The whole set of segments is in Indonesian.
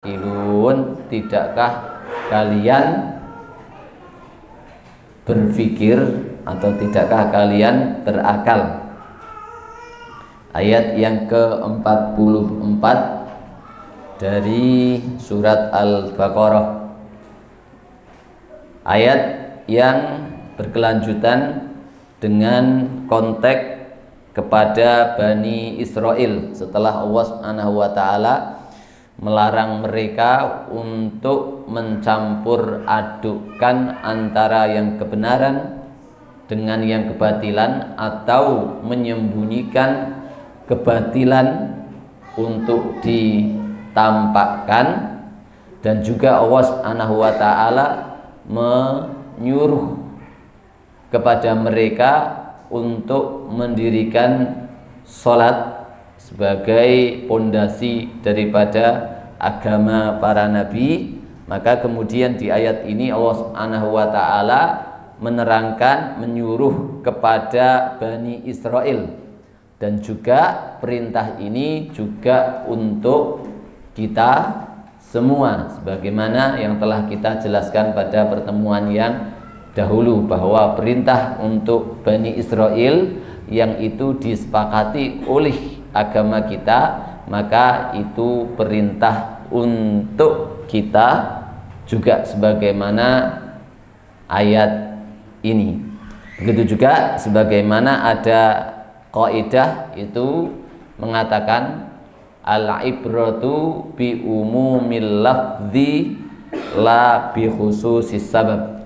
Ilun, tidakkah kalian berpikir atau tidakkah kalian berakal? Ayat yang ke-44 dari surat Al-Baqarah. Ayat yang berkelanjutan dengan konteks kepada Bani Israel setelah Allah Subhanahu wa taala melarang mereka untuk mencampur adukkan antara yang kebenaran dengan yang kebatilan atau menyembunyikan kebatilan untuk ditampakkan, dan juga Allah Subhanahu wa taala menyuruh kepada mereka untuk mendirikan salat sebagai pondasi daripada agama para nabi. Maka kemudian di ayat ini Allah Subhanahu wa taala menerangkan, menyuruh kepada Bani Israel, dan juga perintah ini juga untuk kita semua, sebagaimana yang telah kita jelaskan pada pertemuan yang dahulu, bahwa perintah untuk Bani Israel yang itu disepakati oleh agama kita, maka itu perintah untuk kita juga sebagaimana ayat ini. Begitu juga sebagaimana ada kaidah itu mengatakan al-ibratu bi umumil lafzi la bi khususis sabab.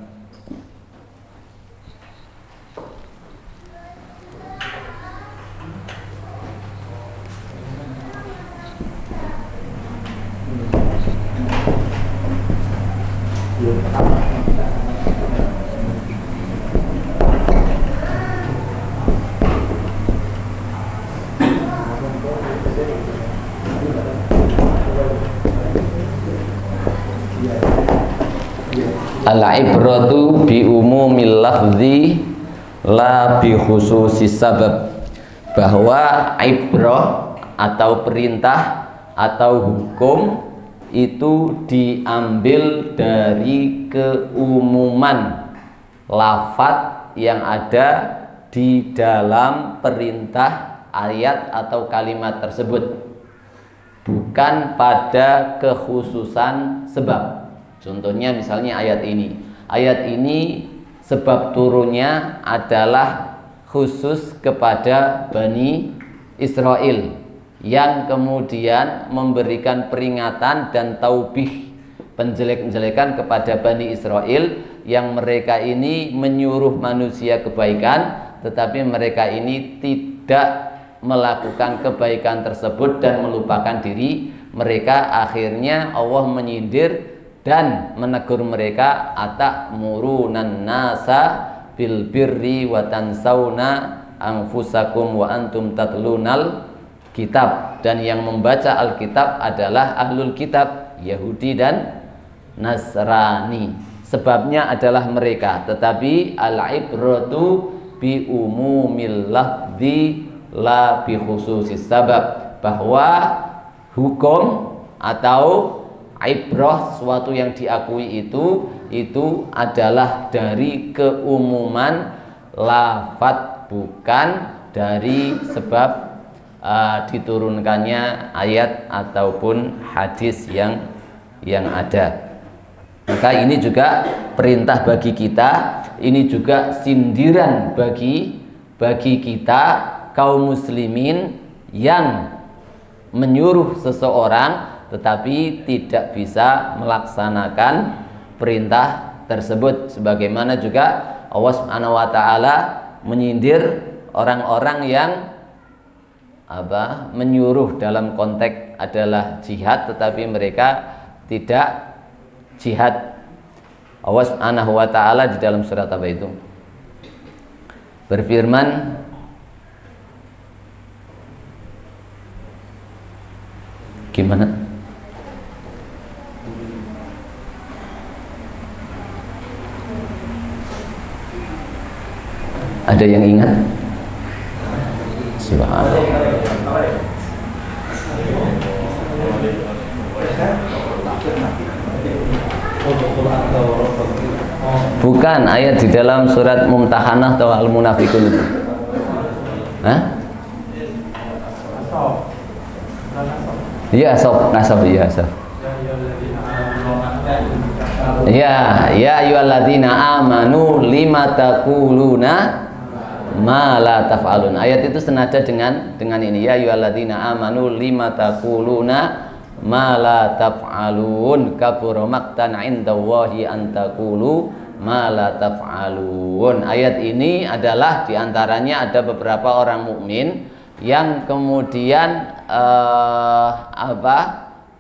Al-ibratu bi umumil lafzi la bi khususis sabab, bahwa ibrah atau perintah atau hukum itu diambil dari keumuman lafaz yang ada di dalam perintah ayat atau kalimat tersebut, bukan pada kekhususan sebab. Contohnya misalnya ayat ini sebab turunnya adalah khusus kepada Bani Israel, yang kemudian memberikan peringatan dan taubih, penjelek-jelekan kepada Bani Israel, yang mereka ini menyuruh manusia kebaikan, tetapi mereka ini tidak melakukan kebaikan tersebut dan melupakan diri mereka. Akhirnya Allah menyindir dan menegur mereka, atamuruna nasa bil birri wa tansawna anfusakum wa antum tatlunal kitab. Dan yang membaca Alkitab adalah ahlul kitab, Yahudi dan Nasrani. Sebabnya adalah mereka. Tetapi al-ibratu bi umumil lafzi la bi khususis sabab, bahwa hukum atau ibrah, suatu yang diakui itu adalah dari keumuman lafaz, bukan dari sebab diturunkannya ayat ataupun hadis yang ada. Maka ini juga perintah bagi kita, ini juga sindiran bagi kita kaum muslimin yang menyuruh seseorang tetapi tidak bisa melaksanakan perintah tersebut. Sebagaimana juga Allah Subhanahu wa taala menyindir orang-orang yang menyuruh dalam konteks adalah jihad tetapi mereka tidak jihad. Allah Subhanahu wa taala di dalam surat apa itu berfirman, gimana? Ada yang ingat? Subhanallah. Bukan ayat di dalam surat Mumtahanah atau Al-Munafikun itu. Hah? Iya, nasab, iya, nasab. Ya ayyuhalladzina amanu lima taquluna ma la taf'alun. Ayat itu senada dengan ini. Ya ayyuhalladzina amanu lima taquluna ma la taf'alun kabura maqtan 'indallahi an taqulu ma la taf'alun. Ayat ini adalah diantaranya ada beberapa orang mukmin yang kemudian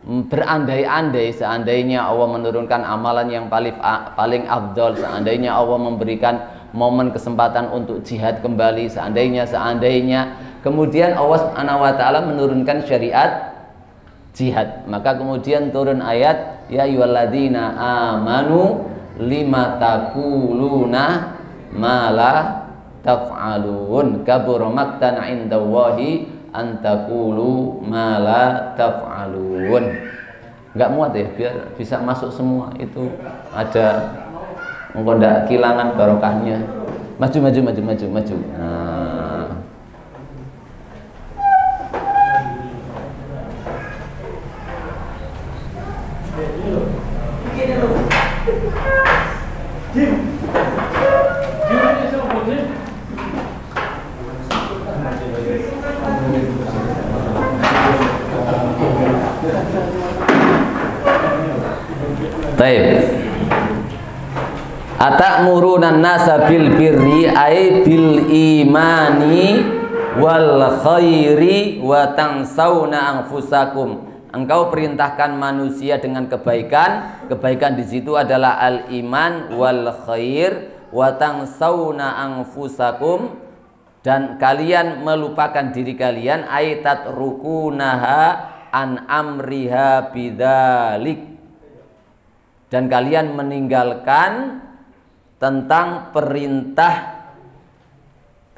berandai-andai seandainya Allah menurunkan amalan yang paling afdol, seandainya Allah memberikan momen kesempatan untuk jihad kembali, seandainya kemudian Allah Subhanahu wa taala menurunkan syariat jihad, maka kemudian turun ayat ya ayyuhalladzina amanu lima taquluna ma la taf'alun kabura maqtan 'indallahi antaqulu ma la taf'alun. Enggak muat ya, biar bisa masuk semua itu ada engko ndak kehilangan barokahnya. Maju. Nah. Baik. Atamuruna nasa bil birri ay bil imani wal khairi wa tansawna anfusakum. Engkau perintahkan manusia dengan kebaikan. Kebaikan di situ adalah al iman wal khair wa tansawna anfusakum, dan kalian melupakan diri kalian ay tatrukunaha an amriha bidzalik, dan kalian meninggalkan tentang perintah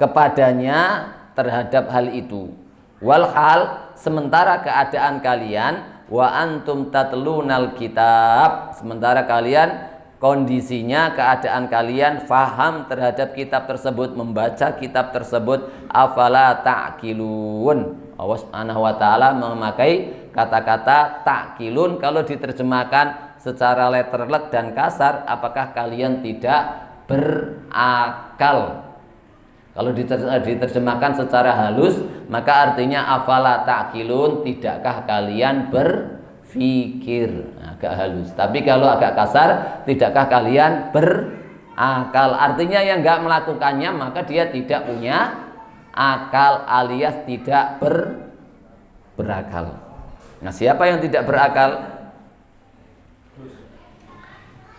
kepadanya terhadap hal itu. Walhal, sementara keadaan kalian wa antum tatlunal kitab, sementara kalian kondisinya keadaan kalian faham terhadap kitab tersebut, membaca kitab tersebut, afala ta'qilun. Allah Subhanahu wa taala memakai kata-kata ta'qilun. Kalau diterjemahkan secara letterlek dan kasar, apakah kalian tidak berakal? Kalau diterjemahkan secara halus, maka artinya afala ta'qilun, tidakkah kalian berpikir? Agak halus. Tapi kalau agak kasar, tidakkah kalian berakal? Artinya yang enggak melakukannya maka dia tidak punya akal alias tidak berakal. Nah, siapa yang tidak berakal?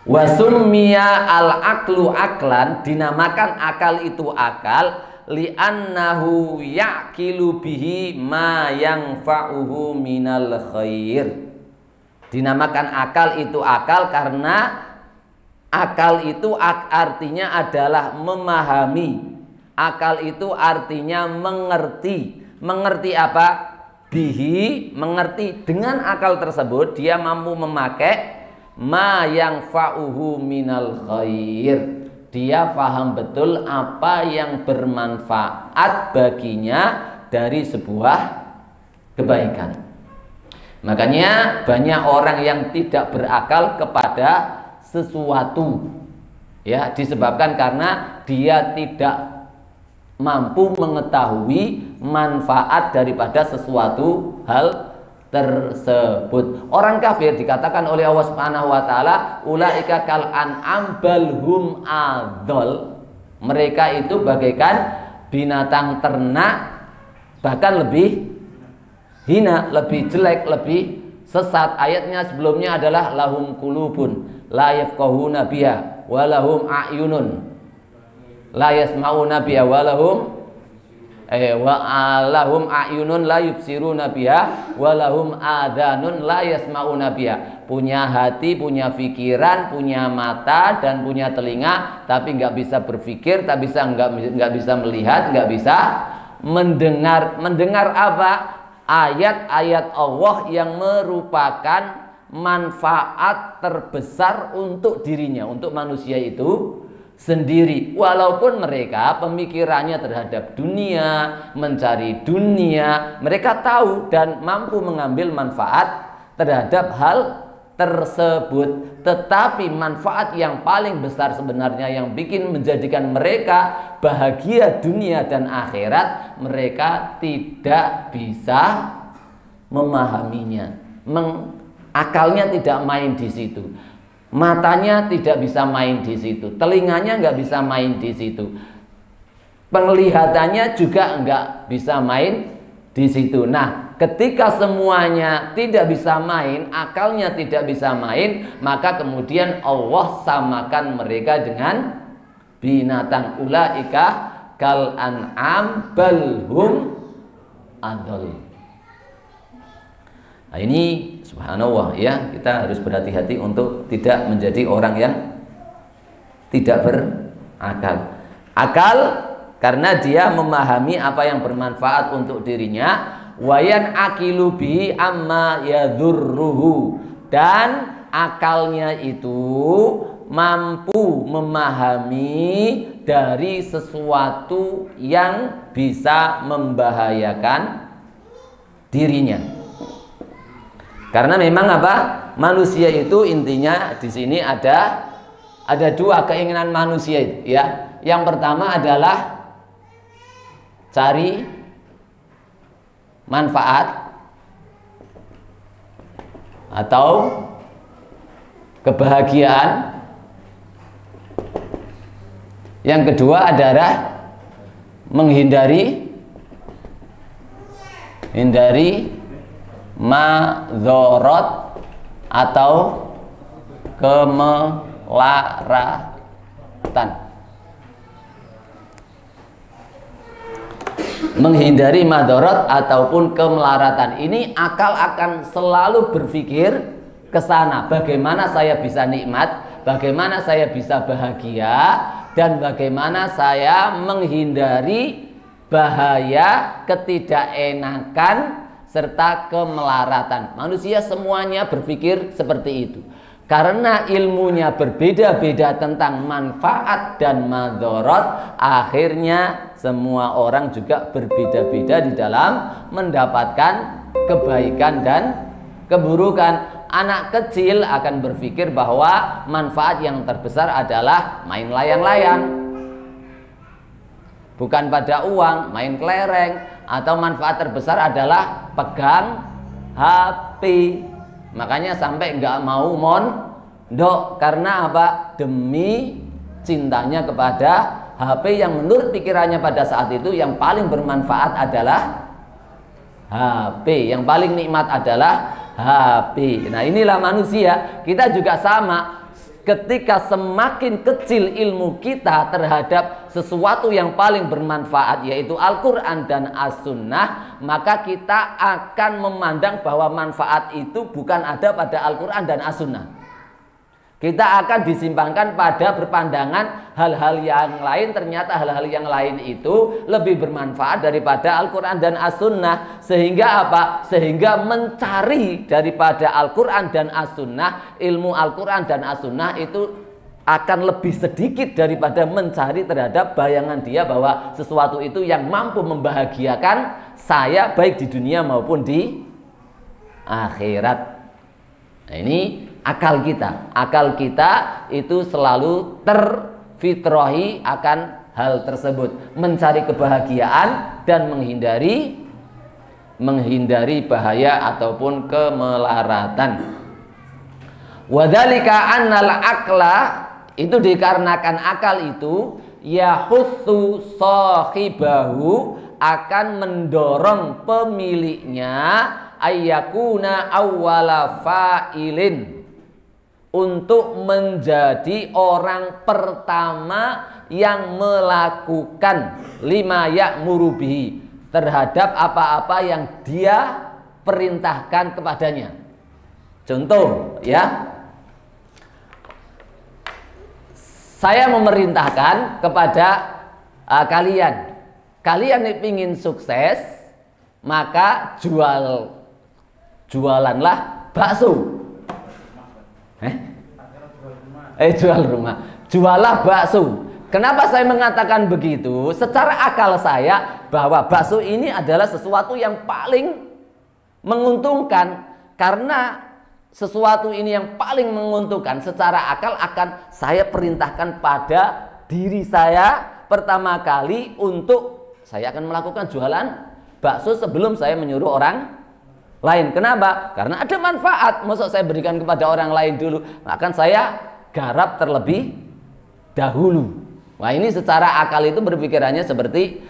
Wasummiya al-aqlu aklan, dinamakan akal itu akal, li'annahu yaqilu bihi ma yanfa'uhu minal khair. Dinamakan akal itu akal karena akal itu artinya adalah memahami. Akal itu artinya mengerti. Mengerti apa? Bihi, mengerti. Dengan akal tersebut dia mampu memakai ma yang fa'uhu minal khair. Dia faham betul apa yang bermanfaat baginya dari sebuah kebaikan. Makanya banyak orang yang tidak berakal kepada sesuatu, ya, disebabkan karena dia tidak mampu mengetahui manfaat daripada sesuatu hal tersebut. Orang kafir dikatakan oleh Allah Subhanahu wa taala, ulaika kal an'am bal hum adol. Mereka itu bagaikan binatang ternak, bahkan lebih hina, lebih jelek, lebih sesat. Ayatnya sebelumnya adalah lahum qulubun la yafqahuna biha wa lahum a'yunun la yasma'una biha wa lahum a'yunun la yubsiruna biha wa lahum adhanun la yasma'una biha. Punya hati, punya pikiran, punya mata dan punya telinga, tapi nggak bisa berpikir, nggak bisa melihat, nggak bisa mendengar. Mendengar apa? Ayat-ayat Allah yang merupakan manfaat terbesar untuk dirinya, untuk manusia itu sendiri. Walaupun mereka pemikirannya terhadap dunia, mencari dunia, mereka tahu dan mampu mengambil manfaat terhadap hal tersebut. Tetapi manfaat yang paling besar sebenarnya yang bikin menjadikan mereka bahagia dunia dan akhirat, mereka tidak bisa memahaminya. Akalnya tidak main di situ. Matanya tidak bisa main di situ. Telinganya nggak bisa main di situ. Penglihatannya juga nggak bisa main di situ. Nah, ketika semuanya tidak bisa main, akalnya tidak bisa main, maka kemudian Allah samakan mereka dengan binatang. Ulaika kal an'am balhum adall. Nah, ini subhanallah ya, kita harus berhati-hati untuk tidak menjadi orang yang tidak berakal. Akal karena dia memahami apa yang bermanfaat untuk dirinya, wayan akilu bihi amma yadhurruhu, dan akalnya itu mampu memahami dari sesuatu yang bisa membahayakan dirinya. Karena memang apa? Manusia itu intinya di sini ada dua keinginan manusia itu ya. Yang pertama adalah cari manfaat atau kebahagiaan. Yang kedua adalah menghindari madzarat atau kemelaratan. Menghindari madarat ataupun kemelaratan. Ini akal akan selalu berpikir ke sana. Bagaimana saya bisa nikmat, bagaimana saya bisa bahagia, dan bagaimana saya menghindari bahaya, ketidakenakan, serta kemelaratan. Manusia semuanya berpikir seperti itu. Karena ilmunya berbeda-beda tentang manfaat dan madarat, akhirnya semua orang juga berbeda-beda di dalam mendapatkan kebaikan dan keburukan. Anak kecil akan berpikir bahwa manfaat yang terbesar adalah main layang-layang, bukan pada uang, main kelereng, atau manfaat terbesar adalah pegang HP. Makanya sampai nggak mau mondok. Karena apa? Demi cintanya kepada HP yang menurut pikirannya pada saat itu yang paling bermanfaat adalah HP, yang paling nikmat adalah HP. Nah, inilah manusia. Kita juga sama. Ketika semakin kecil ilmu kita terhadap sesuatu yang paling bermanfaat, yaitu Al-Quran dan As-Sunnah, maka kita akan memandang bahwa manfaat itu bukan ada pada Al-Quran dan As-Sunnah. Kita akan disimpangkan pada berpandangan hal-hal yang lain. Ternyata hal-hal yang lain itu lebih bermanfaat daripada Al-Quran dan As-Sunnah. Sehingga apa? Sehingga mencari daripada Al-Quran dan As-Sunnah, ilmu Al-Quran dan As-Sunnah itu akan lebih sedikit daripada mencari terhadap bayangan dia bahwa sesuatu itu yang mampu membahagiakan saya baik di dunia maupun di akhirat. Nah, ini akal kita itu selalu terfitrahi akan hal tersebut, mencari kebahagiaan dan menghindari bahaya ataupun kemelaratan. Wadzalika annal aqla, itu dikarenakan akal itu yahutsu sahibahu, akan mendorong pemiliknya ayyakuna awwala fa'ilin, untuk menjadi orang pertama yang melakukan lima ya'muru bihi, terhadap apa-apa yang dia perintahkan kepadanya. Contoh ya, saya memerintahkan kepada kalian ingin sukses, maka jualanlah bakso. Jual rumah. Jualah bakso. Kenapa saya mengatakan begitu? Secara akal saya bahwa bakso ini adalah sesuatu yang paling menguntungkan, karena sesuatu ini yang paling menguntungkan secara akal akan saya perintahkan pada diri saya pertama kali untuk saya akan melakukan jualan bakso sebelum saya menyuruh orang lain. Kenapa? Karena ada manfaat. Masa saya berikan kepada orang lain dulu, akan saya garap terlebih dahulu. Wah, ini secara akal itu berpikirannya seperti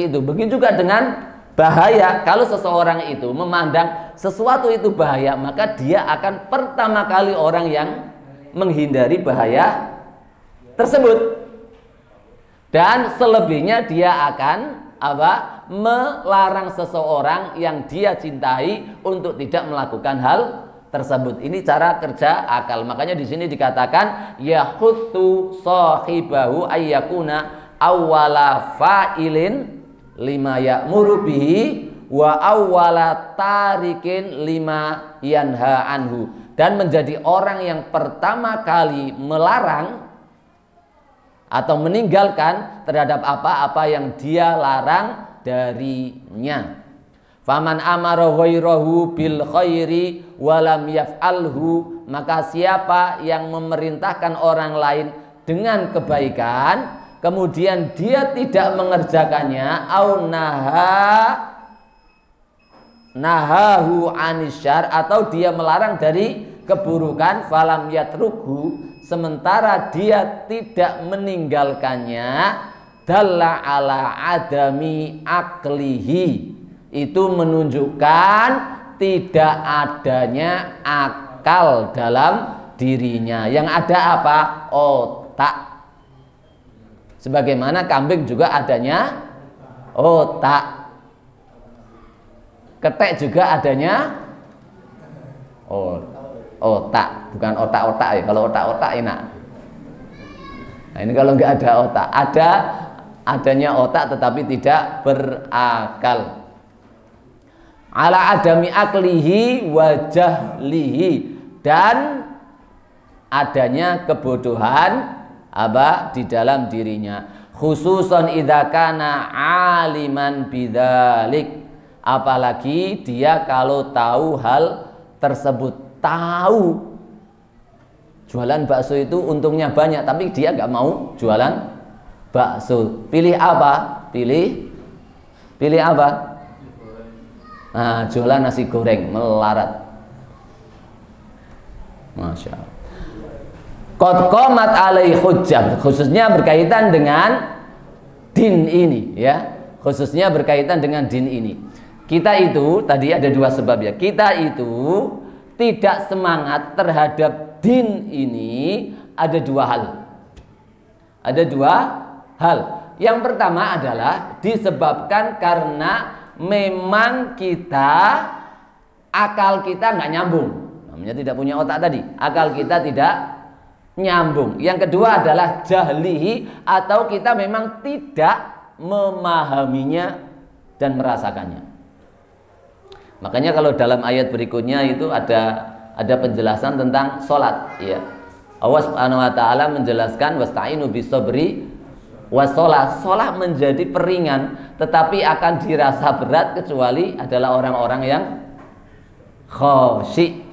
itu. Begitu juga dengan bahaya. Kalau seseorang itu memandang sesuatu itu bahaya, maka dia akan pertama kali orang yang menghindari bahaya tersebut. Dan selebihnya dia akan melarang seseorang yang dia cintai untuk tidak melakukan hal tersebut. Ini cara kerja akal. Makanya di sini dikatakan yahuttu sahibahu ayyakuna awwala fa'ilin lima ya'muru bihi wa awwala tarikin lima yanha anhu, dan menjadi orang yang pertama kali melarang atau meninggalkan terhadap apa-apa yang dia larang darinya. Faman amara ghairahu bil khairi walam yaf'alhu, maka siapa yang memerintahkan orang lain dengan kebaikan kemudian dia tidak mengerjakannya, au nahahu anisyar, atau dia melarang dari keburukan, falam yatrukhu, sementara dia tidak meninggalkannya, dalla ala adami aklihi, itu menunjukkan tidak adanya akal dalam dirinya. Yang ada apa? Otak. Sebagaimana kambing juga adanya otak, ketek juga adanya otak, bukan otak-otak ya. Kalau otak-otak enak. Nah, ini kalau nggak ada otak, adanya otak tetapi tidak berakal. Ala adami aklihi wa jahlihi, dan adanya kebodohan di dalam dirinya, khususan idza kana aliman bidzalik, apalagi dia kalau tahu hal tersebut. Tahu jualan bakso itu untungnya banyak, tapi dia nggak mau jualan bakso. Pilih apa? Pilih apa? Nah, jualan nasi goreng melarat. Masya Allah. Qad qamat alaihi hujjah, khususnya berkaitan dengan din ini ya. Khususnya berkaitan dengan din ini. Kita itu tadi ada dua sebab ya. Kita itu tidak semangat terhadap din ini ada dua hal. Ada dua hal. Yang pertama adalah disebabkan karena memang akal kita nggak nyambung, namanya tidak punya otak tadi, akal kita tidak nyambung. Yang kedua adalah jahlihi, atau kita memang tidak memahaminya dan merasakannya. Makanya kalau dalam ayat berikutnya itu ada penjelasan tentang sholat ya. Allah Subhanahu wa taala menjelaskan wasta'inu bisabri wassalah. Sholat menjadi peringan tetapi akan dirasa berat kecuali adalah orang-orang yang khosyi,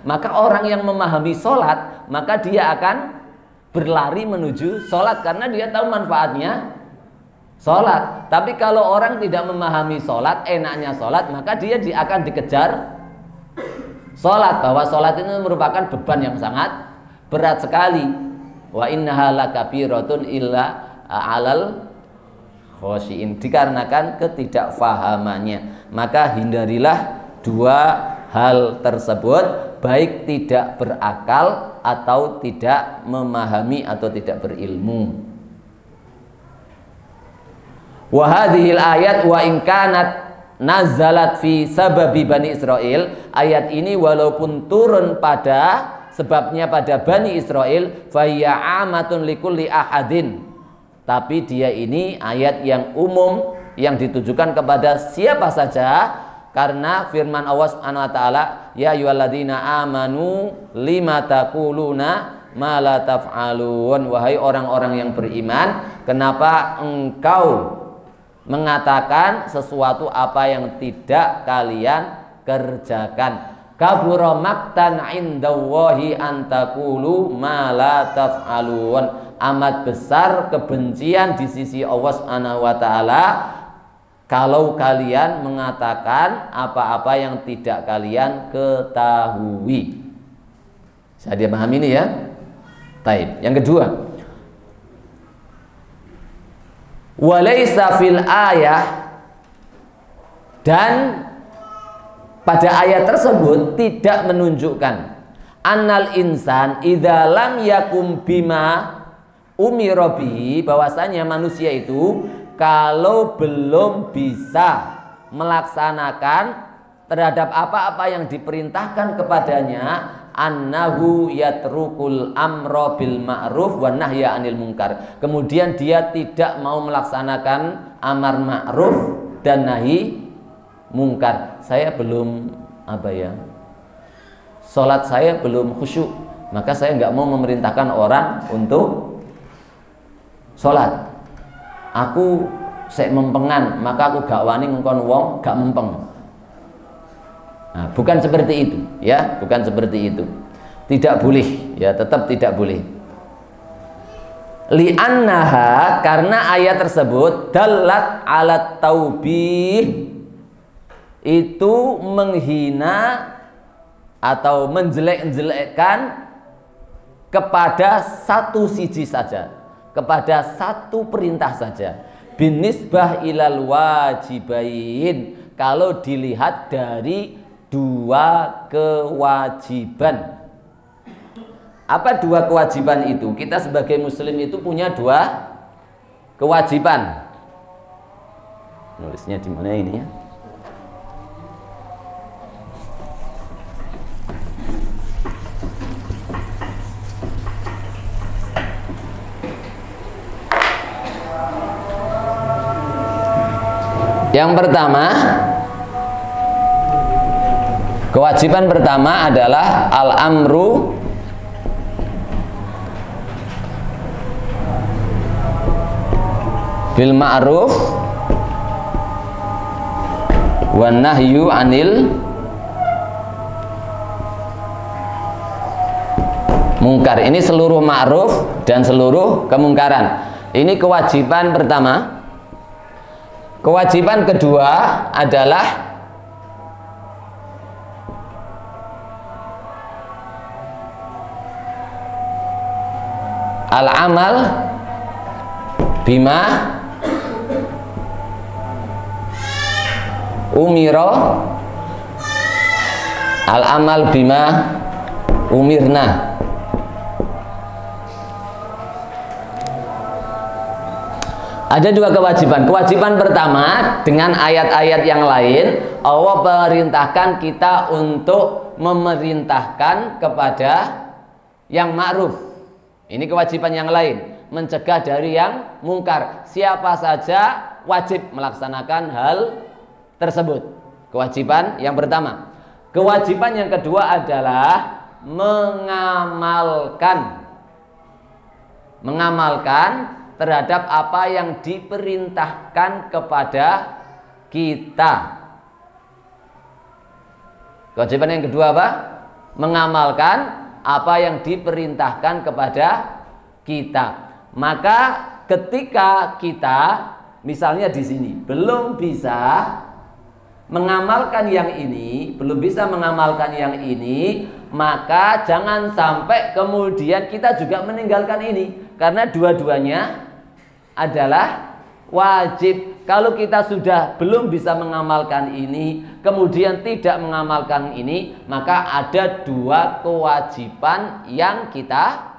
Maka orang yang memahami sholat, maka dia akan berlari menuju sholat karena dia tahu manfaatnya sholat. Tapi kalau orang tidak memahami sholat, enaknya sholat, maka dia akan dikejar sholat, bahwa sholat itu merupakan beban yang sangat berat sekali. Wa innaha lakabiratun illa alal khosyin, dikarenakan ketidakfahamannya. Maka hindarilah dua hal tersebut, baik tidak berakal atau tidak memahami atau tidak berilmu. Wa hadhil ayat wa in kanat nazalat fi sababi Bani Israil, ayat ini walaupun turun sebabnya pada Bani Israel, fayya amatun likulli ahadin, tapi dia ini ayat yang umum yang ditujukan kepada siapa saja, Karena firman Allah Subhanahu wa taala, ya ayyuhalladzina amanu lima taquluna ma la taf'alun. Wahai orang-orang yang beriman, kenapa engkau mengatakan sesuatu apa yang tidak kalian kerjakan? Kabura maqtan indallahi an taqulu ma la taf'alun. Amat besar kebencian di sisi Allah Subhanahu wa taala kalau kalian mengatakan apa-apa yang tidak kalian ketahui. Saya dia paham ini ya? Taib. Yang kedua, walaysa fil ayah, dan pada ayat tersebut tidak menunjukkan annal insan idza lam yakum bima umira bihi, bahwasanya manusia itu kalau belum bisa melaksanakan terhadap apa-apa yang diperintahkan kepadanya, annahu yatrukul amra bil ma'ruf wa nahya 'anil munkar. Kemudian dia tidak mau melaksanakan amar ma'ruf dan nahi mungkar. Saya belum salat saya belum khusyuk, maka saya nggak mau memerintahkan orang untuk salat. Aku sek mempengan, maka aku gak wani ngongkon wong gak mempeng. Nah, bukan seperti itu, ya, bukan seperti itu. Tidak boleh, ya, tetap tidak boleh. Li'annaha, karena ayat tersebut dalat alat taubih, itu menghina atau menjelek-jelekkan kepada satu siji saja, kepada satu perintah saja, binisbah ilal wajibain, kalau dilihat dari dua kewajiban. Apa dua kewajiban itu? Kita sebagai muslim itu punya dua kewajiban. Nulisnya di mana ini ya? Yang pertama, kewajiban pertama adalah al-amru bil ma'ruf wa nahyu 'anil mungkar. Ini seluruh ma'ruf dan seluruh kemungkaran. Ini kewajiban pertama. Kewajiban kedua adalah al-amal bima umiro, al-amal bima umirna. Ada dua kewajiban. Kewajiban pertama, dengan ayat-ayat yang lain Allah perintahkan kita untuk memerintahkan kepada yang ma'ruf. Ini kewajiban yang lain, mencegah dari yang mungkar. Siapa saja wajib melaksanakan hal tersebut. Kewajiban yang pertama. Kewajiban yang kedua adalah mengamalkan terhadap apa yang diperintahkan kepada kita. Kewajiban yang kedua apa? Mengamalkan apa yang diperintahkan kepada kita. Maka ketika kita misalnya di sini belum bisa mengamalkan yang ini, maka jangan sampai kemudian kita juga meninggalkan ini, karena dua-duanya adalah wajib. Kalau kita sudah belum bisa mengamalkan ini, kemudian tidak mengamalkan ini, maka ada dua kewajiban yang kita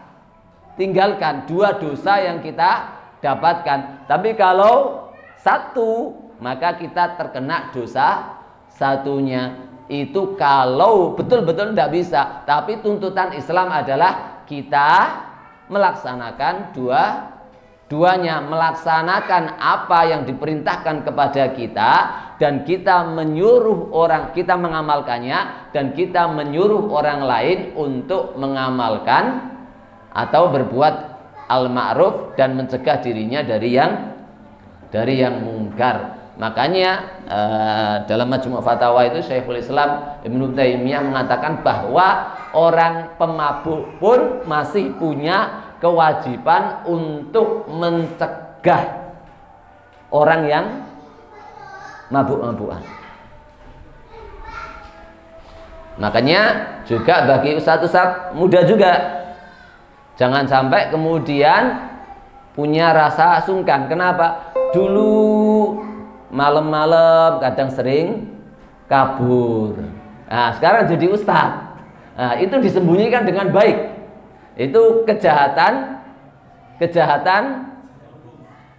tinggalkan, dua dosa yang kita dapatkan. Tapi kalau satu, maka kita terkena dosa satunya. Itu kalau betul-betul tidak bisa. Tapi tuntutan Islam adalah kita melaksanakan dua duanya melaksanakan apa yang diperintahkan kepada kita, dan kita menyuruh orang, kita mengamalkannya, dan kita menyuruh orang lain untuk mengamalkan atau berbuat al-ma'ruf dan mencegah dirinya dari yang mungkar. Makanya dalam Majmu' Fatawa itu Syekhul Islam Ibnu Taimiyah mengatakan bahwa orang pemabuk pun masih punya kewajiban untuk mencegah orang yang mabuk-mabukan. Makanya juga bagi ustadz-ustadz muda juga, jangan sampai kemudian punya rasa sungkan. Kenapa? Dulu malam-malam kadang sering kabur. Nah, sekarang jadi ustadz. Nah, itu disembunyikan dengan baik. Itu kejahatan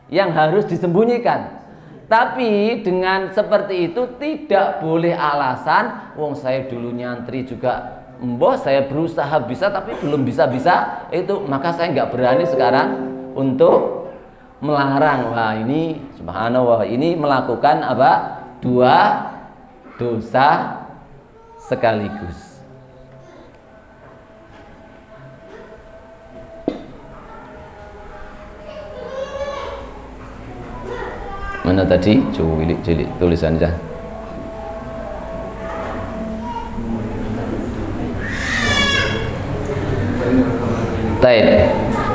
yang harus disembunyikan. Tapi dengan seperti itu tidak boleh alasan, wong saya dulu nyantri juga, mbah saya berusaha bisa tapi belum bisa-bisa itu, maka saya nggak berani sekarang untuk melarang. Wah, ini subhanallah, ini melakukan apa? Dua dosa sekaligus. Mana tadi? Cilik tulisan aja. Taib.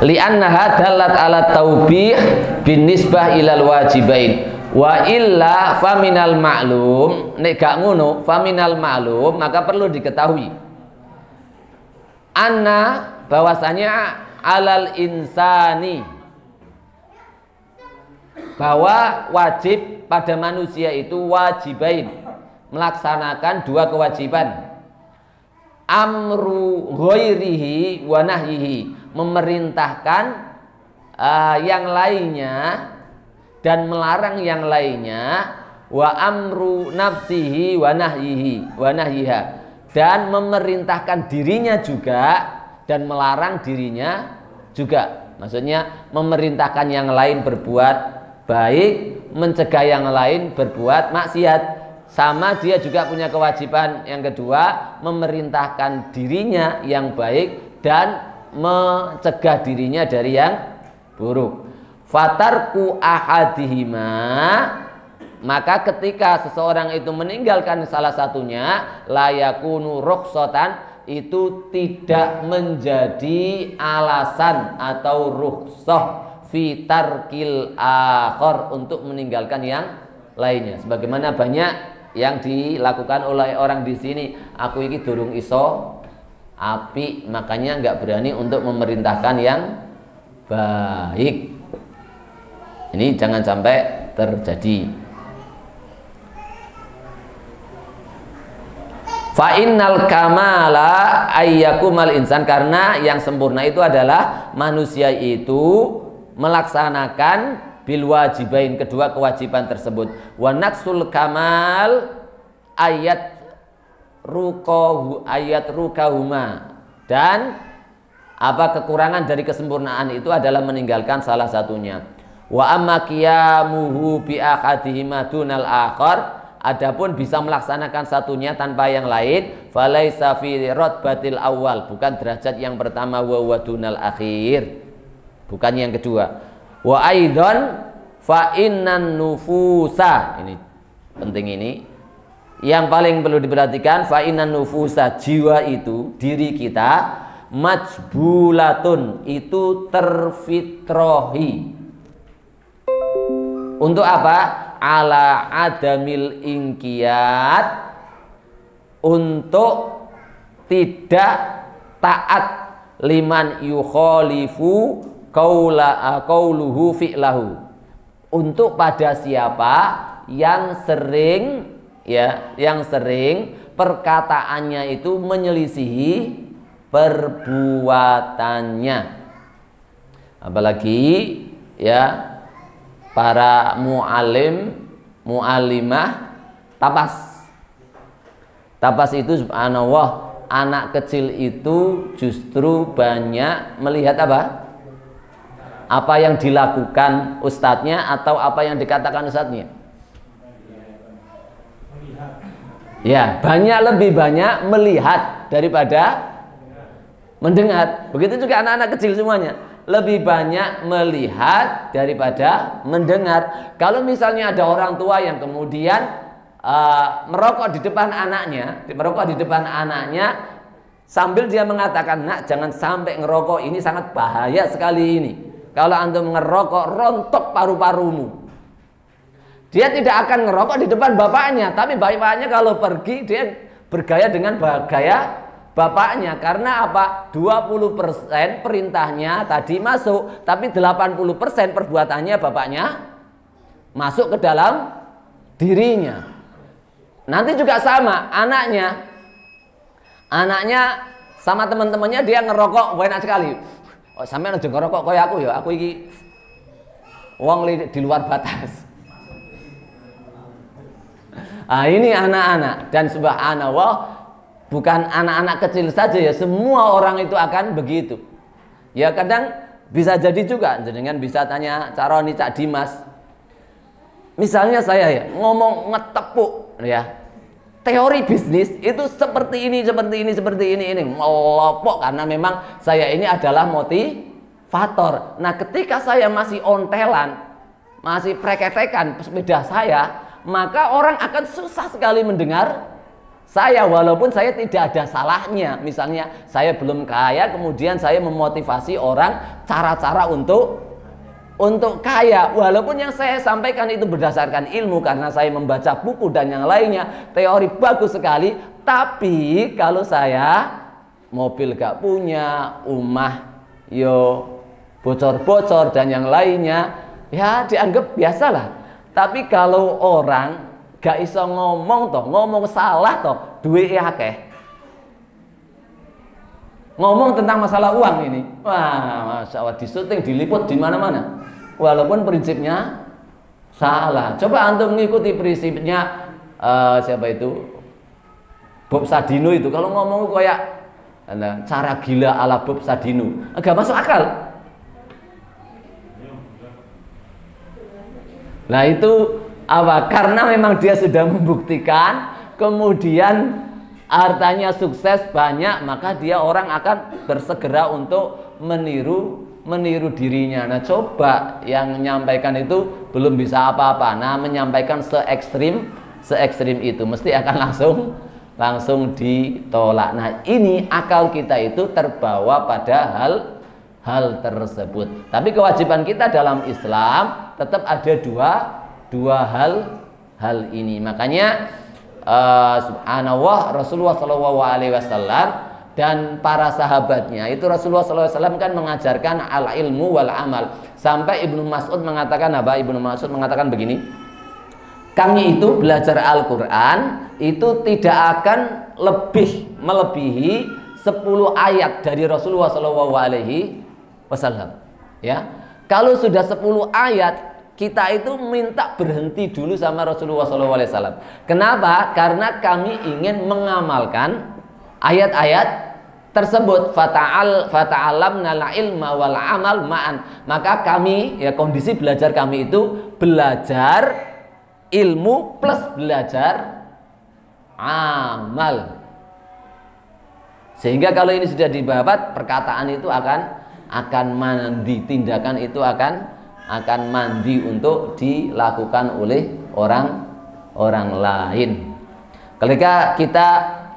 Li'annaha dalat ala taubih bin nisbah ilal wajibain. Wa illa faminal ma'lum, nek gak ngono faminal ma'lum, maka perlu diketahui anna bahwasanya alal insani, bahwa wajib pada manusia itu wajibain, melaksanakan dua kewajiban. Amru ghairihi wa nahyihi, memerintahkan yang lainnya dan melarang yang lainnya. Wa amru nafsihi wa nahyiha, dan memerintahkan dirinya juga dan melarang dirinya juga. Maksudnya memerintahkan yang lain berbuat baik, mencegah yang lain berbuat maksiat. Sama dia juga punya kewajiban yang kedua, memerintahkan dirinya yang baik dan mencegah dirinya dari yang buruk. Fatarku ahadihima, maka ketika seseorang itu meninggalkan salah satunya, layakunu rukhsatan, itu tidak menjadi alasan atau rukhsah fitarkil akhor, untuk meninggalkan yang lainnya. Sebagaimana banyak yang dilakukan oleh orang di sini, aku ini durung iso api, makanya nggak berani untuk memerintahkan yang baik. Ini jangan sampai terjadi. Fa innal kamala ayyakumal insan, karena yang sempurna itu adalah manusia itu melaksanakan bil wajibain, kedua kewajiban tersebut. Wa naqsul kamal ayat rukahuma, dan apa kekurangan dari kesempurnaan itu adalah meninggalkan salah satunya. Wa amma qiyamuhu bi ahadihima dunal akhar, adapun bisa melaksanakan satunya tanpa yang lain, falaisa fi rotbatil awal, bukan derajat yang pertama, wa dunal akhir, bukan yang kedua. Wa aidon fa innan nufusa, ini penting, ini yang paling perlu diperhatikan. Fa innan nufusa, jiwa itu, diri kita, majbulatun, itu terfitrohi. Untuk apa? Ala adamil ingkiyat, untuk tidak taat liman yukhalifu qauluhu fi'lahu, untuk pada siapa yang sering perkataannya itu menyelisihi perbuatannya. Apalagi ya para mu'alimah tapas itu subhanallah, anak kecil itu justru banyak melihat apa? Apa yang dilakukan ustadznya atau apa yang dikatakan ustadznya? Ya, lebih banyak melihat daripada mendengar. Begitu juga anak-anak kecil semuanya. Lebih banyak melihat daripada mendengar. Kalau misalnya ada orang tua yang kemudian merokok di depan anaknya, sambil dia mengatakan, nak jangan sampai ngerokok, ini sangat bahaya sekali ini. Kalau antum ngerokok, rontok paru-parumu. Dia tidak akan ngerokok di depan bapaknya, tapi bapaknya kalau pergi dia bergaya dengan gaya bapaknya. Karena apa? 20% perintahnya tadi masuk, tapi 80% perbuatannya bapaknya masuk ke dalam dirinya. Nanti juga sama, anaknya sama teman-temannya dia ngerokok enak sekali. Oh, sampai aja ngerokok kayak aku iki wong di luar batas. Ini anak-anak, dan subhanallah bukan anak-anak kecil saja ya, semua orang itu akan begitu. Ya kadang bisa jadi juga, dengan bisa tanya Caroni Cak Dimas. Misalnya saya ya ngomong ngetepuk ya, teori bisnis itu seperti ini melopok karena memang saya ini adalah motivator. Nah ketika saya masih ontelan, masih preketekan sepeda saya, maka orang akan susah sekali mendengar saya, walaupun saya tidak ada salahnya. Misalnya saya belum kaya, kemudian saya memotivasi orang cara-cara untuk kaya, walaupun yang saya sampaikan itu berdasarkan ilmu karena saya membaca buku dan yang lainnya, teori bagus sekali. Tapi kalau saya mobil gak punya, rumah yo bocor-bocor dan yang lainnya, ya dianggap biasalah. Tapi kalau orang gak iso ngomong salah toh, duitnya akeh. Ngomong tentang masalah uang ini, wah, masya Allah, di syuting, diliput di mana-mana. Walaupun prinsipnya salah. Coba antum mengikuti prinsipnya siapa itu? Bob Sadino itu. Kalau ngomong kayak cara gila ala Bob Sadino, agak masuk akal. Nah itu apa? Karena memang dia sudah membuktikan, kemudian hartanya sukses banyak, maka dia orang akan bersegera untuk meniru dirinya. Nah coba yang menyampaikan itu belum bisa apa-apa, nah menyampaikan se ekstrim itu mesti akan langsung ditolak. Nah ini akal kita itu terbawa pada hal tersebut. Tapi kewajiban kita dalam Islam tetap ada dua hal ini. Makanya subhanallah, Rasulullah SAW dan para sahabatnya itu, Rasulullah SAW kan mengajarkan al ilmu wal amal. Sampai Ibnu Mas'ud mengatakan apa? Ibnu Mas'ud mengatakan begini, kami itu belajar Al-Quran itu tidak akan melebihi 10 ayat dari Rasulullah SAW. Ya, kalau sudah 10 ayat, kita itu minta berhenti dulu sama Rasulullah SAW. Kenapa? Karena kami ingin mengamalkan ayat-ayat tersebut. Fata'alamna al-ilma wal amal ma'an. Maka kami, ya kondisi belajar kami itu belajar ilmu plus belajar amal. Sehingga kalau ini sudah dibabat, perkataan itu akan mandi, tindakan itu akan mandi untuk dilakukan oleh orang lain. Ketika kita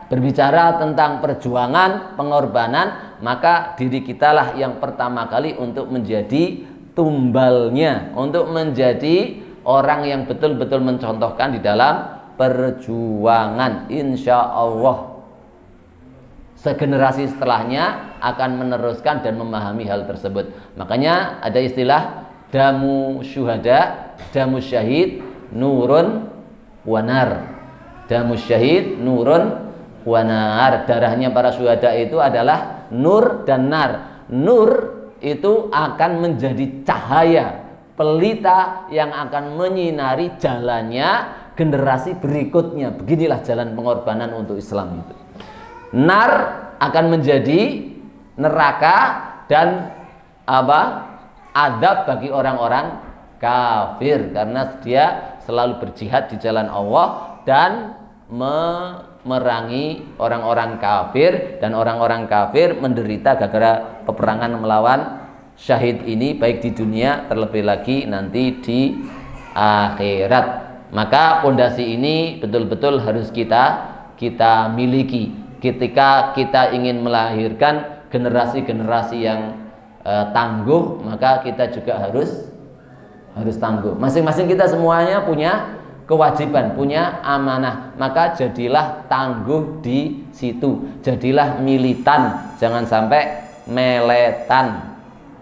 berbicara tentang perjuangan, pengorbanan, maka diri kitalah yang pertama kali untuk menjadi tumbalnya, untuk menjadi orang yang betul-betul mencontohkan di dalam perjuangan. Insya Allah segenerasi setelahnya akan meneruskan dan memahami hal tersebut. Makanya ada istilah damu syuhada, damu syahid, nurun wanar. Damu syahid, nurun wanar. Darahnya para syuhada itu adalah nur dan nar. Nur itu akan menjadi cahaya pelita yang akan menyinari jalannya generasi berikutnya. Beginilah jalan pengorbanan untuk Islam itu. Nar akan menjadi neraka dan azab bagi orang-orang kafir karena dia selalu berjihad di jalan Allah dan memerangi orang-orang kafir, dan orang-orang kafir menderita gara-gara peperangan melawan syahid ini, baik di dunia terlebih lagi nanti di akhirat. Maka pondasi ini betul-betul harus kita miliki ketika kita ingin melahirkan generasi-generasi yang tangguh. Maka kita juga harus tangguh. Masing-masing kita semuanya punya kewajiban, punya amanah. Maka jadilah tangguh di situ, jadilah militan, jangan sampai meletan,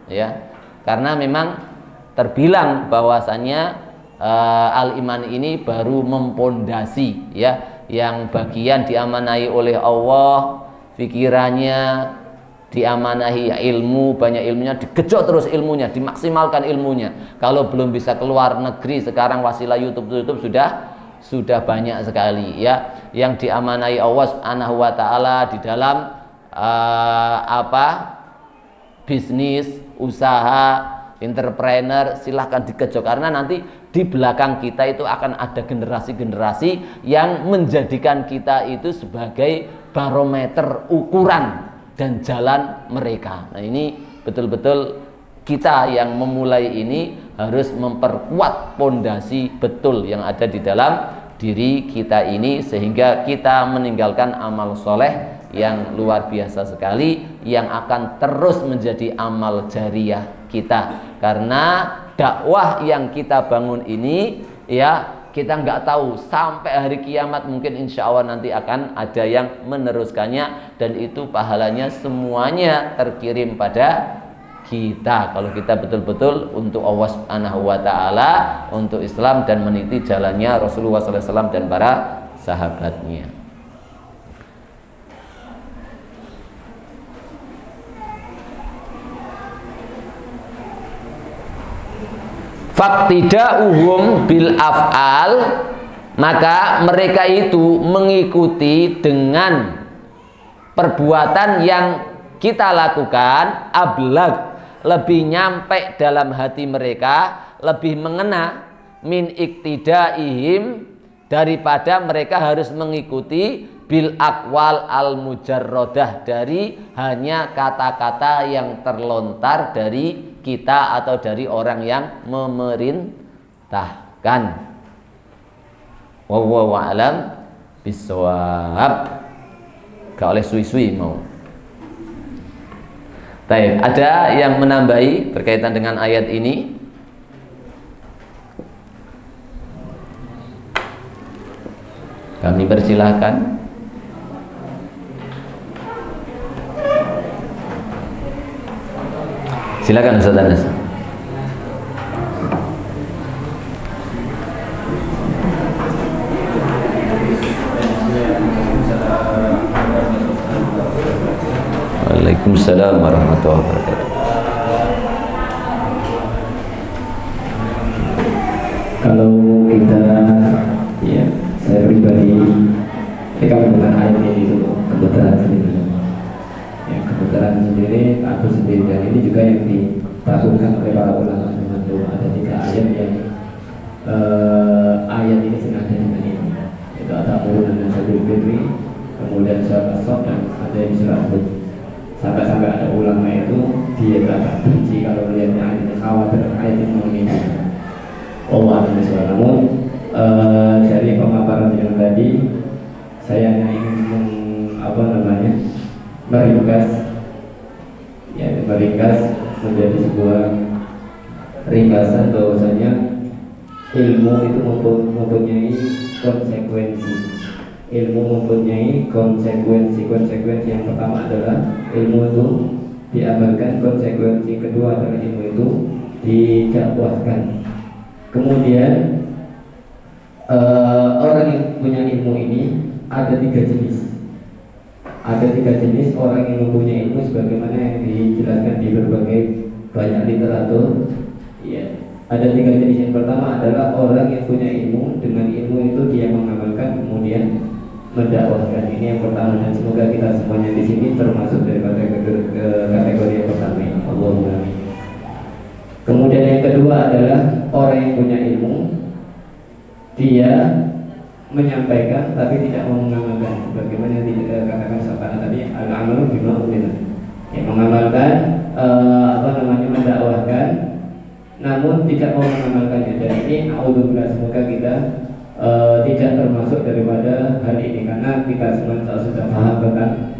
ya. Karena memang terbilang bahwasannya al-iman ini baru mempondasi, ya, yang bagian diamanahi oleh Allah, pikirannya diamanahi, ilmu, banyak ilmunya, digejot terus ilmunya, dimaksimalkan ilmunya. Kalau belum bisa keluar negeri, sekarang wasilah YouTube sudah banyak sekali, ya, yang diamanahi Allah Subhanahu wa taala di dalam bisnis, usaha, entrepreneur, silahkan dikejot, karena nanti di belakang kita itu akan ada generasi-generasi yang menjadikan kita itu sebagai barometer ukuran dan jalan mereka. Nah, ini betul-betul kita yang memulai ini harus memperkuat pondasi betul yang ada di dalam diri kita ini, sehingga kita meninggalkan amal soleh yang luar biasa sekali, yang akan terus menjadi amal jariah kita. Karena dakwah yang kita bangun ini, ya, kita nggak tahu sampai hari kiamat, mungkin insya Allah nanti akan ada yang meneruskannya, dan itu pahalanya semuanya terkirim pada kita kalau kita betul-betul untuk Allah Subhanahu wa taala, untuk Islam, dan meniti jalannya Rasulullah SAW dan para sahabatnya. Faktida'uhum bil af'al, maka mereka itu mengikuti dengan perbuatan yang kita lakukan, ablag, lebih nyampe dalam hati mereka, lebih mengena, min iktidaihim, daripada mereka harus mengikuti bil akwal al mujarrodah, dari hanya kata-kata yang terlontar dari kita atau dari orang yang memerintahkan. Wallahu a'lam bishawab. Gak oleh sui-sui mau. Baik, ada yang menambahi berkaitan dengan ayat ini? Kami persilahkan. Silakan Ustaz Anas. Waalaikumsalam warahmatullahi wabarakatuh. Kalau kita, ya, saya pribadi ketika mendengar ayat ini itu kebetulan sendiri. Ya, kebetulan sendiri, aku sendiri, dan ini juga yang ditakutkan oleh para ulama dengan doa. Ada 3 ayat yang ayat ini senada dengan ini. Itu ada Amrun dan Sadul Birri, kemudian Surah As-Saff, dan ada yang di Surah Hud. Sampai-sampai ada ulama itu dia agak benci kalau melihatnya ayat ini, khawatir ayat ini mengingat. Allah SWT. Namun dari pemaparan yang tadi, saya hanya ingin meringkas menjadi sebuah ringkasan bahwasanya ilmu itu mempunyai konsekuensi. Ilmu mempunyai konsekuensi. Konsekuensi yang pertama adalah ilmu itu diamalkan, konsekuensi kedua adalah ilmu itu didakwahkan. Kemudian orang yang punya ilmu ini ada 3 jenis. Ada 3 jenis orang yang mempunyai ilmu, sebagaimana yang dijelaskan di berbagai banyak literatur. Ya, ada 3 jenis. Yang pertama adalah orang yang punya ilmu, dengan ilmu itu dia mengamalkan, kemudian mendakwahkan. Ini yang pertama, dan semoga kita semuanya di sini termasuk dari kategori yang pertama ini. Allahumma amin. adalah orang yang punya ilmu, dia menyampaikan tapi tidak mau mengamalkan. Bagaimana yang dikatakan sahabat tadi, al-amalu bima umila, mengamalkan mendakwahkan namun tidak mau mengamalkannya. Dan ini a'udzubillah, semoga kita tidak termasuk daripada hal ini, karena kita semua sudah paham tentang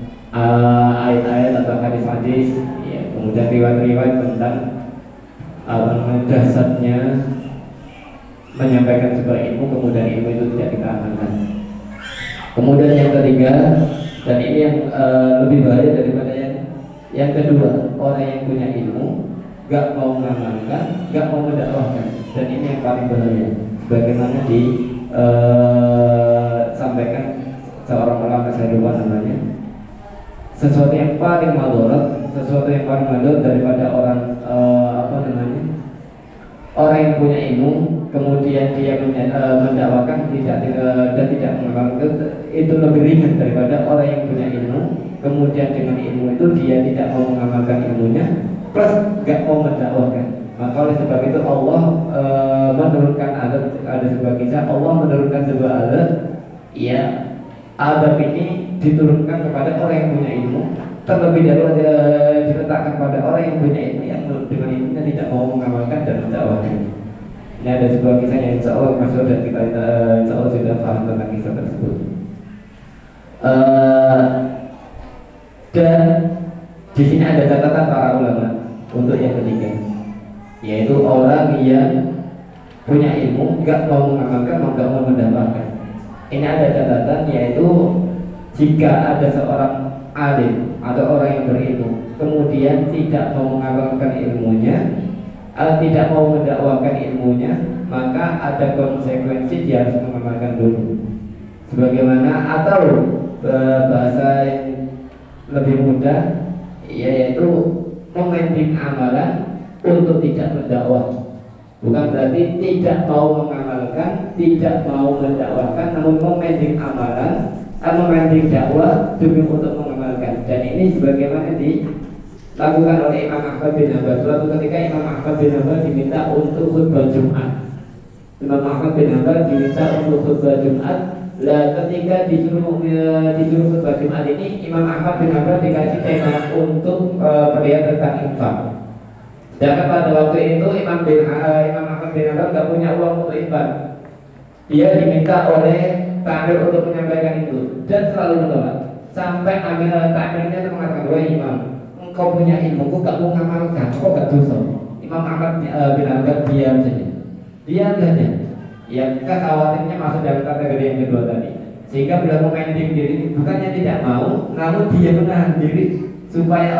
ayat-ayat atau hadis-hadis, ya, kemudian riwayat-riwayat tentang dasarnya menyampaikan sebuah ilmu, kemudian ilmu itu tidak kita amalkan. Kemudian yang ketiga, dan ini yang lebih bahaya daripada yang kedua, orang yang punya ilmu gak mau mengamalkan, gak mau mendakwahkan, dan ini yang paling bahaya. Bagaimana disampaikan seorang ulama Syarifah namanya, sesuatu yang paling malurat, sesuatu yang paling malurat daripada orang orang yang punya ilmu kemudian dia mendakwakan dan tidak mengamalkan, itu lebih ringan daripada orang yang punya ilmu kemudian dengan ilmu itu dia tidak mau mengamalkan ilmunya plus gak mau mendakwakan. Maka oleh sebab itu Allah menurunkan ada sebuah kisah, Allah menurunkan sebuah azab, ya, azab ini diturunkan kepada orang yang punya ilmu, terlebih dahulu diletakkan pada orang yang punya ilmu yang dengan ilmunya tidak mau mengamalkan dan mendakwakan. Ini ada sebuah kisah yang insya Allah masuk dan kita insya Allah sudah paham tentang kisah tersebut. Dan di sini ada catatan para ulama untuk yang ketiga, yaitu orang yang punya ilmu nggak mau mengamalkan, nggak mau mendapatkan. Ini ada catatan, yaitu jika ada seorang alim atau orang yang berilmu kemudian tidak mau mengamalkan ilmunya, tidak mau mendakwakan ilmunya, maka ada konsekuensi dia harus mengamalkan dulu. Sebagaimana atau bahasa yang lebih mudah, yaitu momentum amalan untuk tidak mendakwah. Bukan berarti tidak mau mengamalkan, tidak mau mendakwakan, namun momentum amalan, momentum dakwah demi untuk mengamalkan. Dan ini sebagaimana dilakukan oleh Imam Ahmad bin Hanbal. Suatu ketika Imam Ahmad bin Hanbal diminta untuk khutbah Jumat. Imam Ahmad bin Hanbal diminta untuk khutbah Jumat. Lah ketika disuruh khutbah Jumat ini, Imam Ahmad bin Hanbal dikasih tema untuk perlihat tentang infak. Dan pada waktu itu Imam Ahmad bin Hanbal nggak punya uang untuk infak. Dia diminta oleh takmir untuk menyampaikan itu dan selalu menolak. Sampai takmirnya itu mengatakan, wahai Imam, engkau punya ilmu, kau gak mau ngamalkan, kau gak dosa. Imam Ahmad bin Hanbal diam saja, diam saja. Ya, khawatirnya masuk dalam kategori yang kedua tadi. Sehingga bila momentum diri, bukannya tidak mau, namun dia menahan diri supaya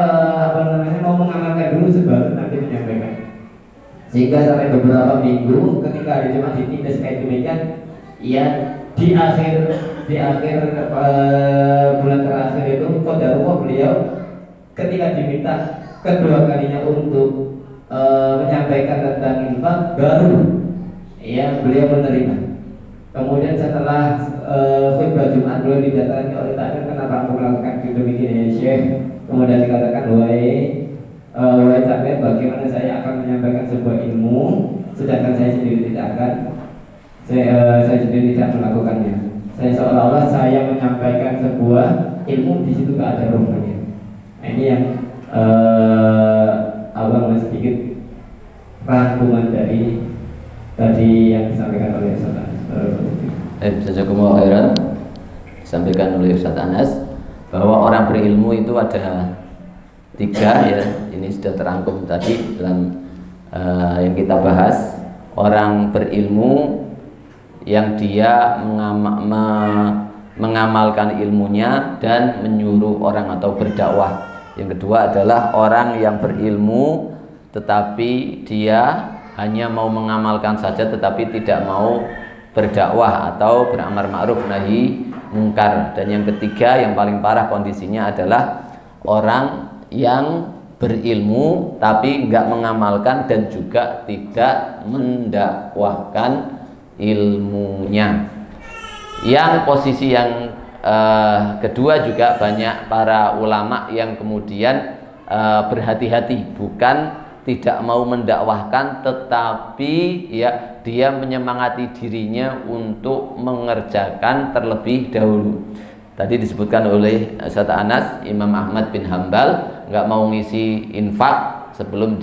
mau mengamalkan dulu sebelum nanti menyampaikan. Sehingga sampai beberapa minggu ketika hari Jumat ditindas kayak demikian, ya, di akhir bulan terakhir itu qadarullah beliau ketika diminta kedua kalinya untuk menyampaikan tentang infak, baru ya beliau menerima. Kemudian setelah khutbah Jumat beliau didatangi oleh takmir, kenapa aku melakukan demikian ya Syekh? Kemudian dikatakan, wahai takmir, bagaimana saya akan menyampaikan sebuah ilmu sedangkan saya sendiri tidak akan saya sendiri tidak melakukannya. Saya seolah-olah saya menyampaikan sebuah ilmu, di situ gak ada ruhnya. Nah, ini yang abang sedikit rangkuman dari tadi yang disampaikan oleh Ustaz Anas. Jazakumullah khairan. Disampaikan oleh Ustaz Anas bahwa orang berilmu itu ada 3 ya. Ini sudah terangkum tadi dalam yang kita bahas. Orang berilmu yang dia mengamalkan ilmunya dan menyuruh orang atau berdakwah. Yang kedua adalah orang yang berilmu tetapi dia hanya mau mengamalkan saja tetapi tidak mau berdakwah atau beramar ma'ruf nahi mungkar. Dan yang ketiga yang paling parah kondisinya adalah orang yang berilmu tapi enggak mengamalkan dan juga tidak mendakwahkan ilmunya. Yang posisi yang kedua juga banyak para ulama yang kemudian berhati-hati, bukan tidak mau mendakwahkan, tetapi ya dia menyemangati dirinya untuk mengerjakan terlebih dahulu. Tadi disebutkan oleh Ustaz Anas, Imam Ahmad bin Hambal nggak mau ngisi infak sebelum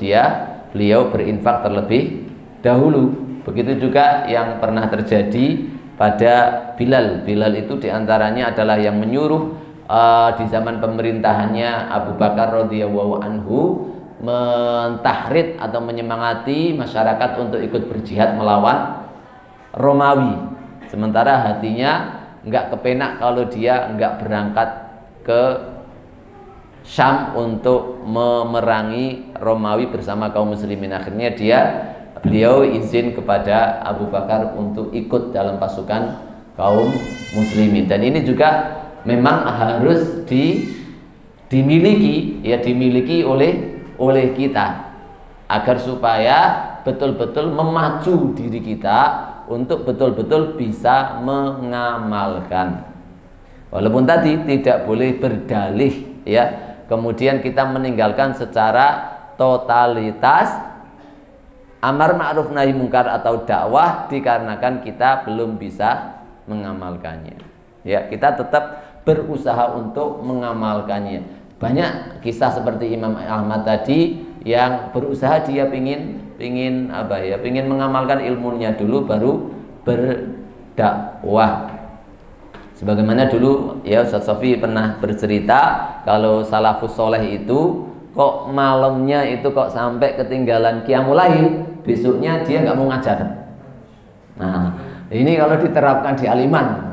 beliau berinfak terlebih dahulu. Begitu juga yang pernah terjadi pada Bilal. Bilal itu diantaranya adalah yang menyuruh di zaman pemerintahannya Abu Bakar radhiyallahu anhu mentahrid atau menyemangati masyarakat untuk ikut berjihad melawan Romawi, sementara hatinya nggak kepenak kalau dia nggak berangkat ke Syam untuk memerangi Romawi bersama kaum muslimin. Akhirnya beliau izin kepada Abu Bakar untuk ikut dalam pasukan kaum muslimin, dan ini juga memang harus dimiliki oleh kita agar supaya betul-betul memacu diri kita untuk betul-betul bisa mengamalkan. Walaupun tadi tidak boleh berdalih ya, kemudian kita meninggalkan secara totalitas amar ma'ruf nahi mungkar atau dakwah dikarenakan kita belum bisa mengamalkannya. Ya, kita tetap berusaha untuk mengamalkannya. Banyak kisah seperti Imam Ahmad tadi yang berusaha dia pingin mengamalkan ilmunya dulu baru berdakwah. Sebagaimana dulu ya Ustaz Sofi pernah bercerita kalau salafus soleh itu kok malamnya itu kok sampai ketinggalan qiyamul lail, besoknya dia nggak mau ngajar. Nah, ini kalau diterapkan di Aliman.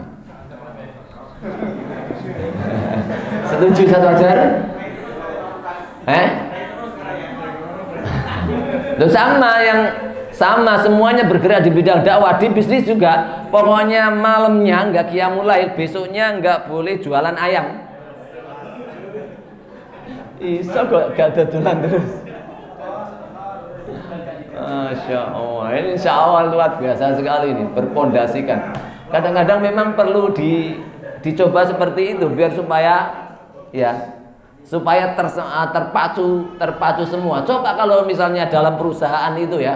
Setuju satu ajar? Loh, sama semuanya bergerak di bidang dakwah, di bisnis juga. Pokoknya malamnya nggak qiyamul lail, besoknya nggak boleh jualan ayam. Iso kok gak dodolan terus. Masya Allah, ini insya Allah luar biasa sekali ini, berpondasikan. Kadang-kadang memang perlu dicoba seperti itu biar supaya terpacu semua. Coba kalau misalnya dalam perusahaan itu ya,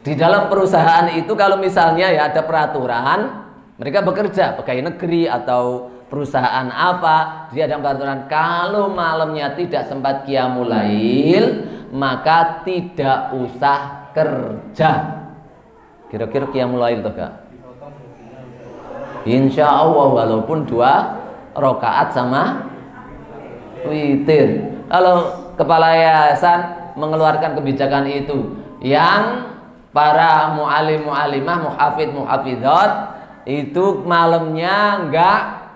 di dalam perusahaan itu kalau misalnya ya ada peraturan, mereka bekerja pegawai negeri atau perusahaan apa, dia ada peraturan kalau malamnya tidak sempat qiyamul lail maka tidak usah kerja. Kira-kira qiyamul lail toh gak? Insya Allah walaupun 2 rakaat sama witir. Kalau kepala yayasan mengeluarkan kebijakan itu, yang para mu'alim mu'alimah, muhafidh muhafidhat itu malamnya enggak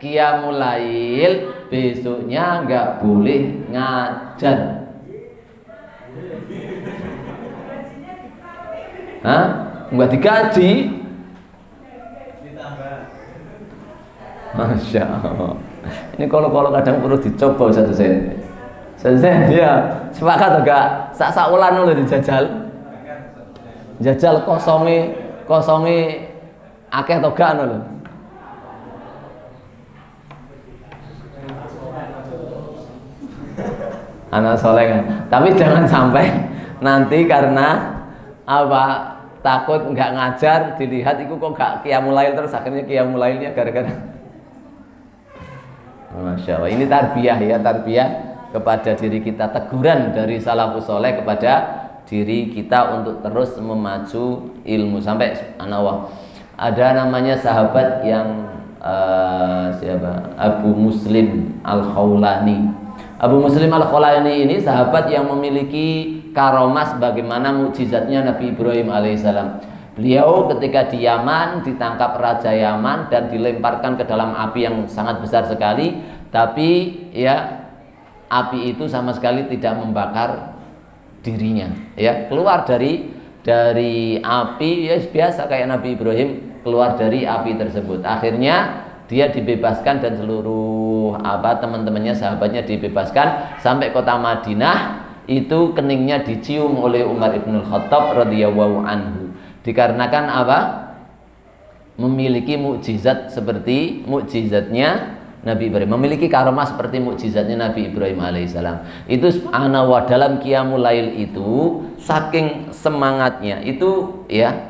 qiyamul lail, besoknya enggak boleh ngajar. Hah? Enggak digaji. Masya Allah. Ini kalau kadang perlu dicoba satu sen ya, sepakat enggak? Sak-sakulan lho dijajal kosongi akeh to gak lho. Anak soleh kan. Tapi jangan sampai nanti karena takut nggak ngajar dilihat itu kok gak qiyamul lail terus akhirnya qiyamul lailnya gara-gara. Masya Allah, ini tarbiyah ya, tarbiyah kepada diri kita, teguran dari salafus soleh kepada diri kita untuk terus memacu ilmu. Sampai subhanallah ada namanya sahabat yang siapa? Abu Muslim Al-Khawlani. Abu Muslim Al-Khawlani ini sahabat yang memiliki karomah sebagaimana mukjizatnya Nabi Ibrahim alaihissalam. Beliau ketika di Yaman ditangkap Raja Yaman dan dilemparkan ke dalam api yang sangat besar sekali, tapi ya api itu sama sekali tidak membakar dirinya. Ya, keluar dari api ya biasa kayak Nabi Ibrahim keluar dari api tersebut. Akhirnya dia dibebaskan dan seluruh teman-temannya sahabatnya dibebaskan sampai kota Madinah. Itu keningnya dicium oleh Umar ibn Khattab radhiyallahu anhu. Dikarenakan memiliki mukjizat seperti mukjizatnya Nabi Ibrahim, memiliki karomah seperti mukjizatnya Nabi Ibrahim alaihissalam. Itu subhanallah, dalam qiyamul lail itu saking semangatnya itu ya,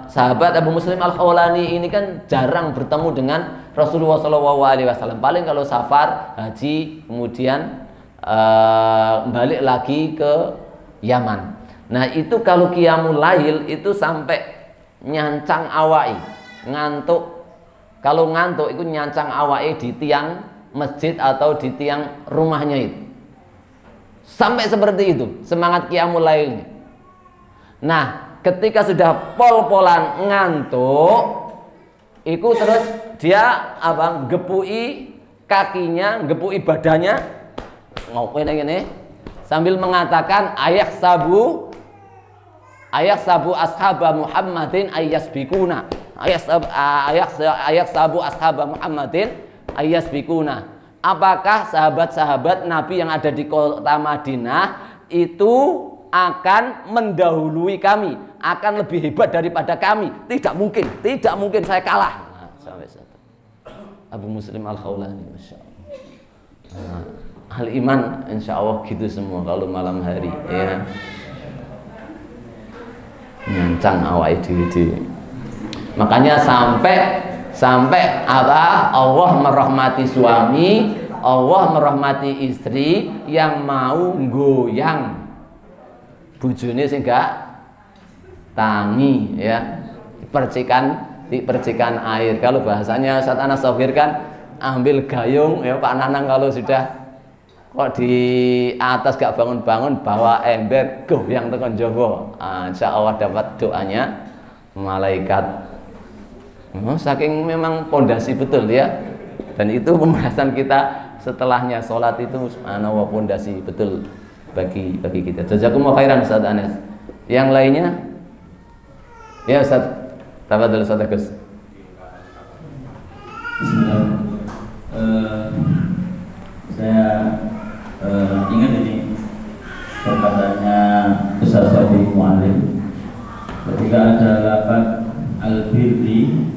sahabat Abu Muslim Al-Khawlani ini kan jarang bertemu dengan Rasulullah SAW. Paling kalau safar, haji, kemudian balik lagi ke Yaman. Nah itu kalau qiyamul lail itu sampai nyancang awai, ngantuk. Kalau ngantuk itu nyancang awai di tiang masjid atau di tiang rumahnya itu. Sampai seperti itu semangat qiyamul lailnya. Nah ketika sudah pol-polan ngantuk, itu terus dia apa? Gepui kakinya, gepui badannya, ngapain ini? Sambil mengatakan ayah sabu ashaba Muhammadin ayyasbikuna. Ayah sabu ashaba Muhammadin ayyasbikuna. Apakah sahabat-sahabat Nabi yang ada di kota Madinah itu akan mendahului kami, akan lebih hebat daripada kami? Tidak mungkin saya kalah. Nah, sampai satu. Abu Muslim Al-Khawlani, masya Allah. Nah, hal iman insya Allah gitu semua kalau malam hari ya. Nyancang awake dhewe. Makanya sampai apa? Allah merahmati suami, Allah merahmati istri yang mau goyang bojone sing gak tangi ya. Dipercikan air. Kalau bahasanya Ustaz Anas Sohir kan ambil gayung ya Pak Nanang, kalau sudah kok di atas gak bangun-bangun, bawa ember goyang tekan jowo. Insya Allah dapat doanya malaikat. Saking memang pondasi betul ya. Dan itu pembahasan kita setelahnya, sholat itu subhanallah pondasi betul bagi kita. Jazakumullah khairan Ustaz Anas. Yang lainnya? Ya Ustaz, tafadhol Ustaz Agus. Bismillah. Saya ingat ini perkataannya Ustaz Sofi Mu'alim ketika ada lafaz al-birri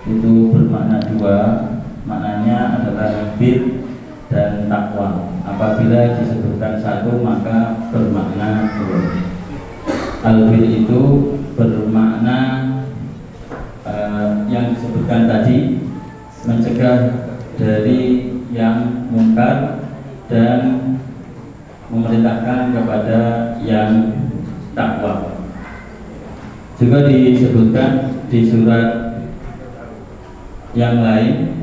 itu bermakna dua, maknanya adalah bir dan takwa. Apabila disebutkan satu maka bermakna dua. Al-bir itu bermakna yang disebutkan tadi, mencegah dari yang mungkar dan memerintahkan kepada yang takwa. Juga disebutkan di surat yang lain,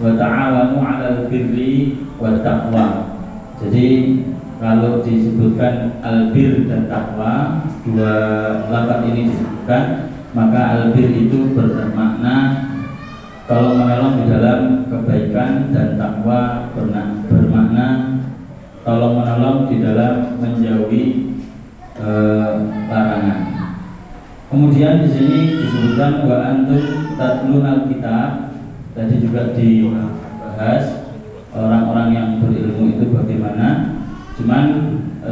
wa ta'awanu 'alal birri wa taqwa. Jadi kalau disebutkan albir dan takwa, dua lafaz ini disebutkan, maka albir itu bermakna tolong menolong di dalam kebaikan, dan takwa bermakna tolong menolong di dalam menjauhi larangan. Kemudian di sini disebutkan wa antum tatlunal kitab. Tadi juga dibahas orang-orang yang berilmu itu bagaimana. Cuman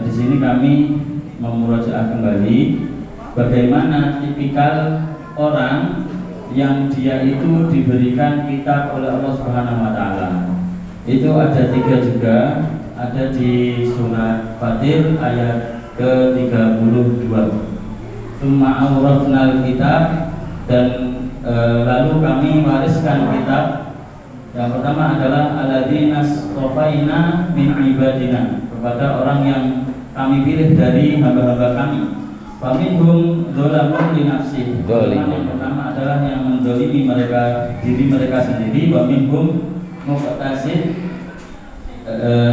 di sini kami memurojaah kembali bagaimana tipikal orang yang dia itu diberikan kitab oleh Allah Subhanahu wa taala. Itu ada tiga juga, ada di surat Fatir ayat ke-32. Tsumma awrathnal kitab, dan lalu kami wariskan kitab. Yang pertama adalah alladzina astafaina min ibadina, kepada orang yang kami pilih dari hamba-hamba kami. Faminhum dzalamun li nafsihi. Yang pertama adalah yang menzalimi diri mereka sendiri. Wa minhum muqtasid,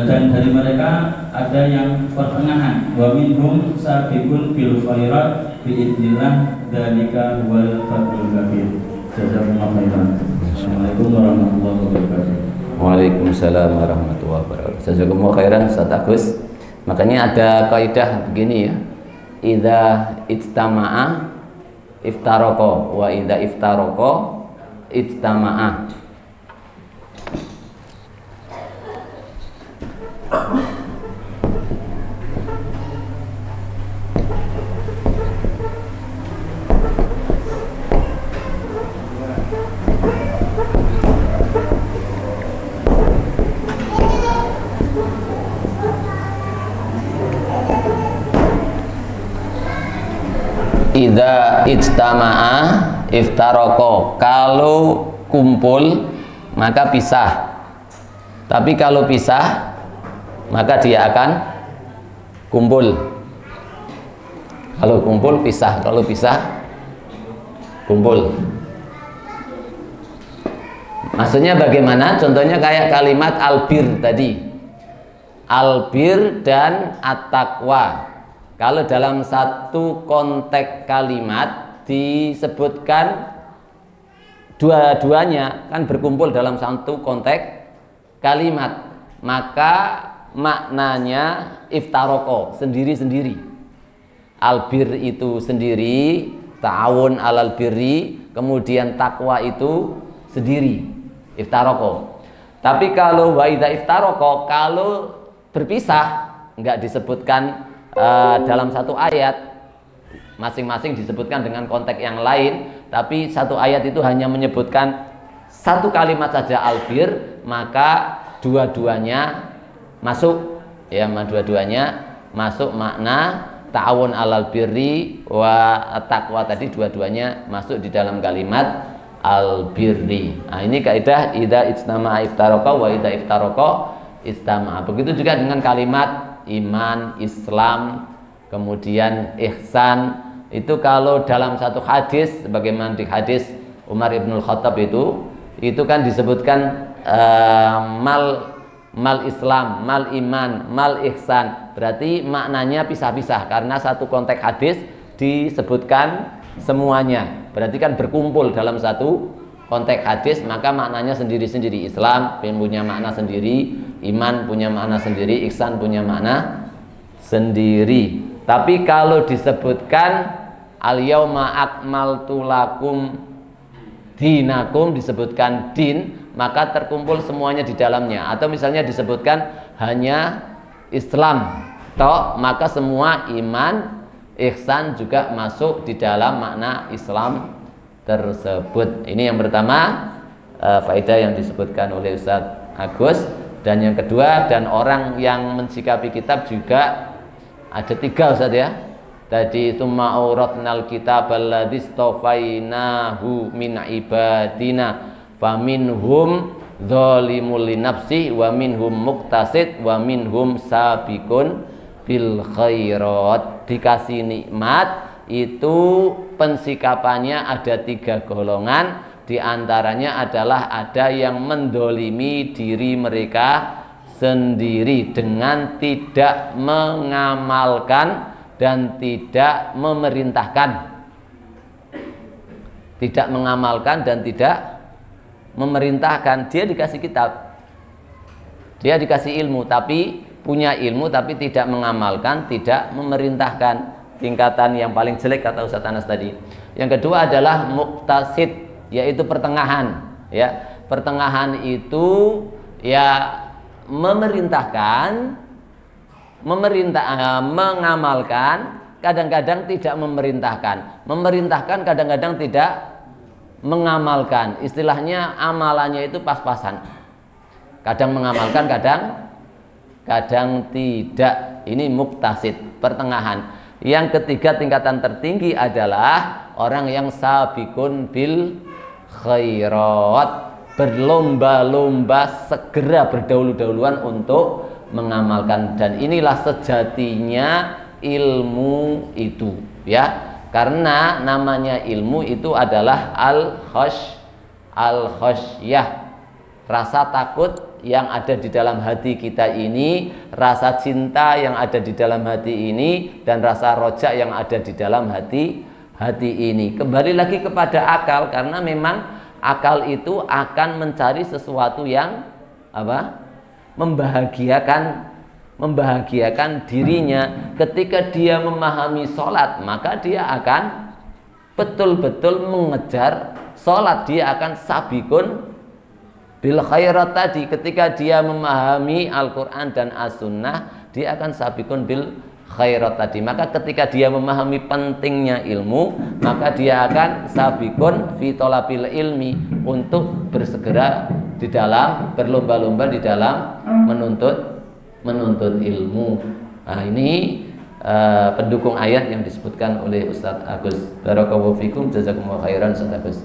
dan dari mereka ada yang pertengahan. Wa minhum sabiqun bil khairat biidznillah, dzalika huwal fadlul kabir. Jazakumullahu khairan. Assalamualaikum warahmatullahi wabarakatuh. Waalaikumsalam warahmatullahi wabarakatuh. Jazakumullah khairan Ustaz Agus. Makanya ada kaidah begini ya. Idza ijtama'a iftaraqa wa idza iftaraqa ijtama'a. idza ijtama'a iftaroko, kalau kumpul maka pisah. Tapi kalau pisah maka dia akan kumpul. Kalau kumpul pisah, kalau pisah kumpul. Maksudnya bagaimana? Contohnya kayak kalimat albir tadi. Albir dan at-taqwa. Kalau dalam satu konteks kalimat disebutkan dua-duanya kan berkumpul dalam satu konteks kalimat, maka maknanya iftaroko, sendiri-sendiri. Albir itu sendiri, ta'awun alal birri, kemudian takwa itu sendiri, iftaroko. Tapi kalau wa idza iftaroko, kalau berpisah, enggak disebutkan dalam satu ayat, masing-masing disebutkan dengan konteks yang lain, tapi satu ayat itu hanya menyebutkan satu kalimat saja albir, maka dua-duanya masuk, ya, dua-duanya masuk makna ta'awun alal birri wa taqwa tadi, dua-duanya masuk di dalam kalimat albirri. Nah, ini kaidah idza ijtama'a iftaraka wa idza iftaraka istama'a. Begitu juga dengan kalimat iman, Islam, kemudian ihsan. Itu kalau dalam satu hadis, bagaimana di hadis Umar ibnul Khattab itu kan disebutkan mal Islam, mal iman, mal ihsan. Berarti maknanya pisah-pisah karena satu konteks hadis disebutkan semuanya. Berarti kan berkumpul dalam satu konteks hadis, maka maknanya sendiri-sendiri. Islam punya makna sendiri, iman punya makna sendiri, ihsan punya makna sendiri. Tapi kalau disebutkan al-yauma akmaltu lakum dinakum, disebutkan din, maka terkumpul semuanya di dalamnya. Atau misalnya disebutkan hanya Islam toh, maka semua iman, ihsan juga masuk di dalam makna Islam tersebut. Ini yang pertama, faedah yang disebutkan oleh Ustadz Agus. Dan yang kedua, dan orang yang mensikapi kitab juga ada tiga, Ustadz, ya. Tadi tsumma auratnal kitab alladzi stofainahu min ibadina faminhum dzalimun linafsi wa minhum muqtasid wa minhum sabiqun bil khairat. Dikasih nikmat itu pensikapannya ada tiga golongan, diantaranya adalah ada yang mendolimi diri mereka sendiri dengan tidak mengamalkan dan tidak memerintahkan. Tidak mengamalkan dan tidak memerintahkan. Dia dikasih kitab, dia dikasih ilmu, tapi punya ilmu tapi tidak mengamalkan, tidak memerintahkan. Tingkatan yang paling jelek kata Ustaz Anas tadi. Yang kedua adalah muqtasid, yaitu pertengahan, ya. Pertengahan itu ya memerintahkan, mengamalkan, kadang-kadang tidak memerintahkan, memerintahkan kadang-kadang tidak mengamalkan. Istilahnya amalannya itu pas-pasan, kadang mengamalkan, kadang tidak. Ini muqtasid, pertengahan. Yang ketiga, tingkatan tertinggi adalah orang yang sabiqun bil khairat, berlomba-lomba, segera berdahulu-dahuluan untuk mengamalkan. Dan inilah sejatinya ilmu itu, ya. Karena namanya ilmu itu adalah al-khasyah, rasa takut yang ada di dalam hati kita ini, rasa cinta yang ada di dalam hati ini, dan rasa roja yang ada di dalam hati ini. Kembali lagi kepada akal, karena memang akal itu akan mencari sesuatu yang apa? Membahagiakan dirinya. Ketika dia memahami sholat, maka dia akan betul-betul mengejar sholat. Dia akan sabiqun bil khairat tadi. Ketika dia memahami Al-Quran dan As-Sunnah, dia akan sabiqun bil khairat tadi. Maka ketika dia memahami pentingnya ilmu, maka dia akan sabiqun fi thalabil ilmi, untuk bersegera di dalam, berlomba-lomba di dalam menuntut ilmu. Nah, ini pendukung ayat yang disebutkan oleh Ustadz Agus. Barakallahu fikum, jazakumullah khairan Ustadz Agus.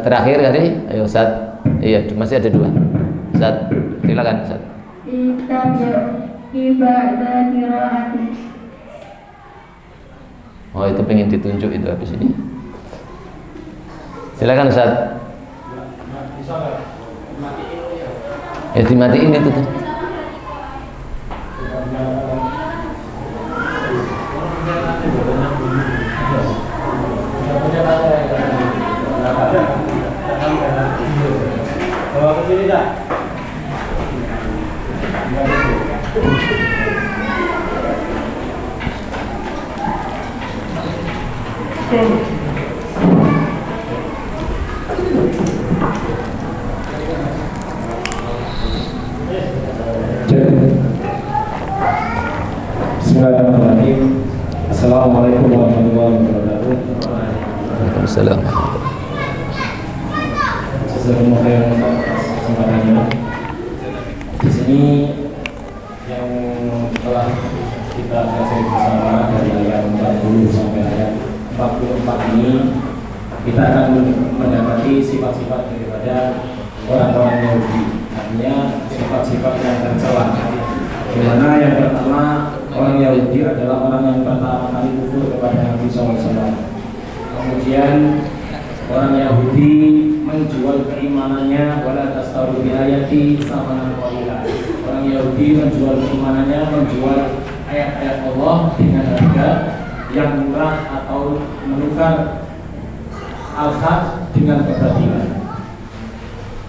Terakhir tadi, ayo Ustadz. Iya, masih ada 2. Ustadz, silakan Ustadz. Ibadah qiraati. Oh, itu pengen ditunjuk itu habis ini. Silakan Ustadz. Ya dimatiin itu tuh. Bismillahirrahmanirrahim. Assalamualaikum warahmatullahi wabarakatuh. Waalaikumsalam. Jazakumullah khairan atas kesempatannya. Di sini yang telah kita kaji bersama dari ayat 40 sampai ayat 44 ini, kita akan mendapati sifat-sifat daripada orang-orang Yahudi. Artinya sifat-sifat yang tercela. Di mana yang pertama, orang Yahudi adalah orang yang pertama kali kufur kepada Nabi SAW. Kemudian orang Yahudi menjual keimanannya, wala tastaru bi ayati samanan qalila. Orang Yahudi menjual keimanannya, menjual ayat-ayat Allah dengan harga yang murah atau menukar al-haq dengan kebatilan.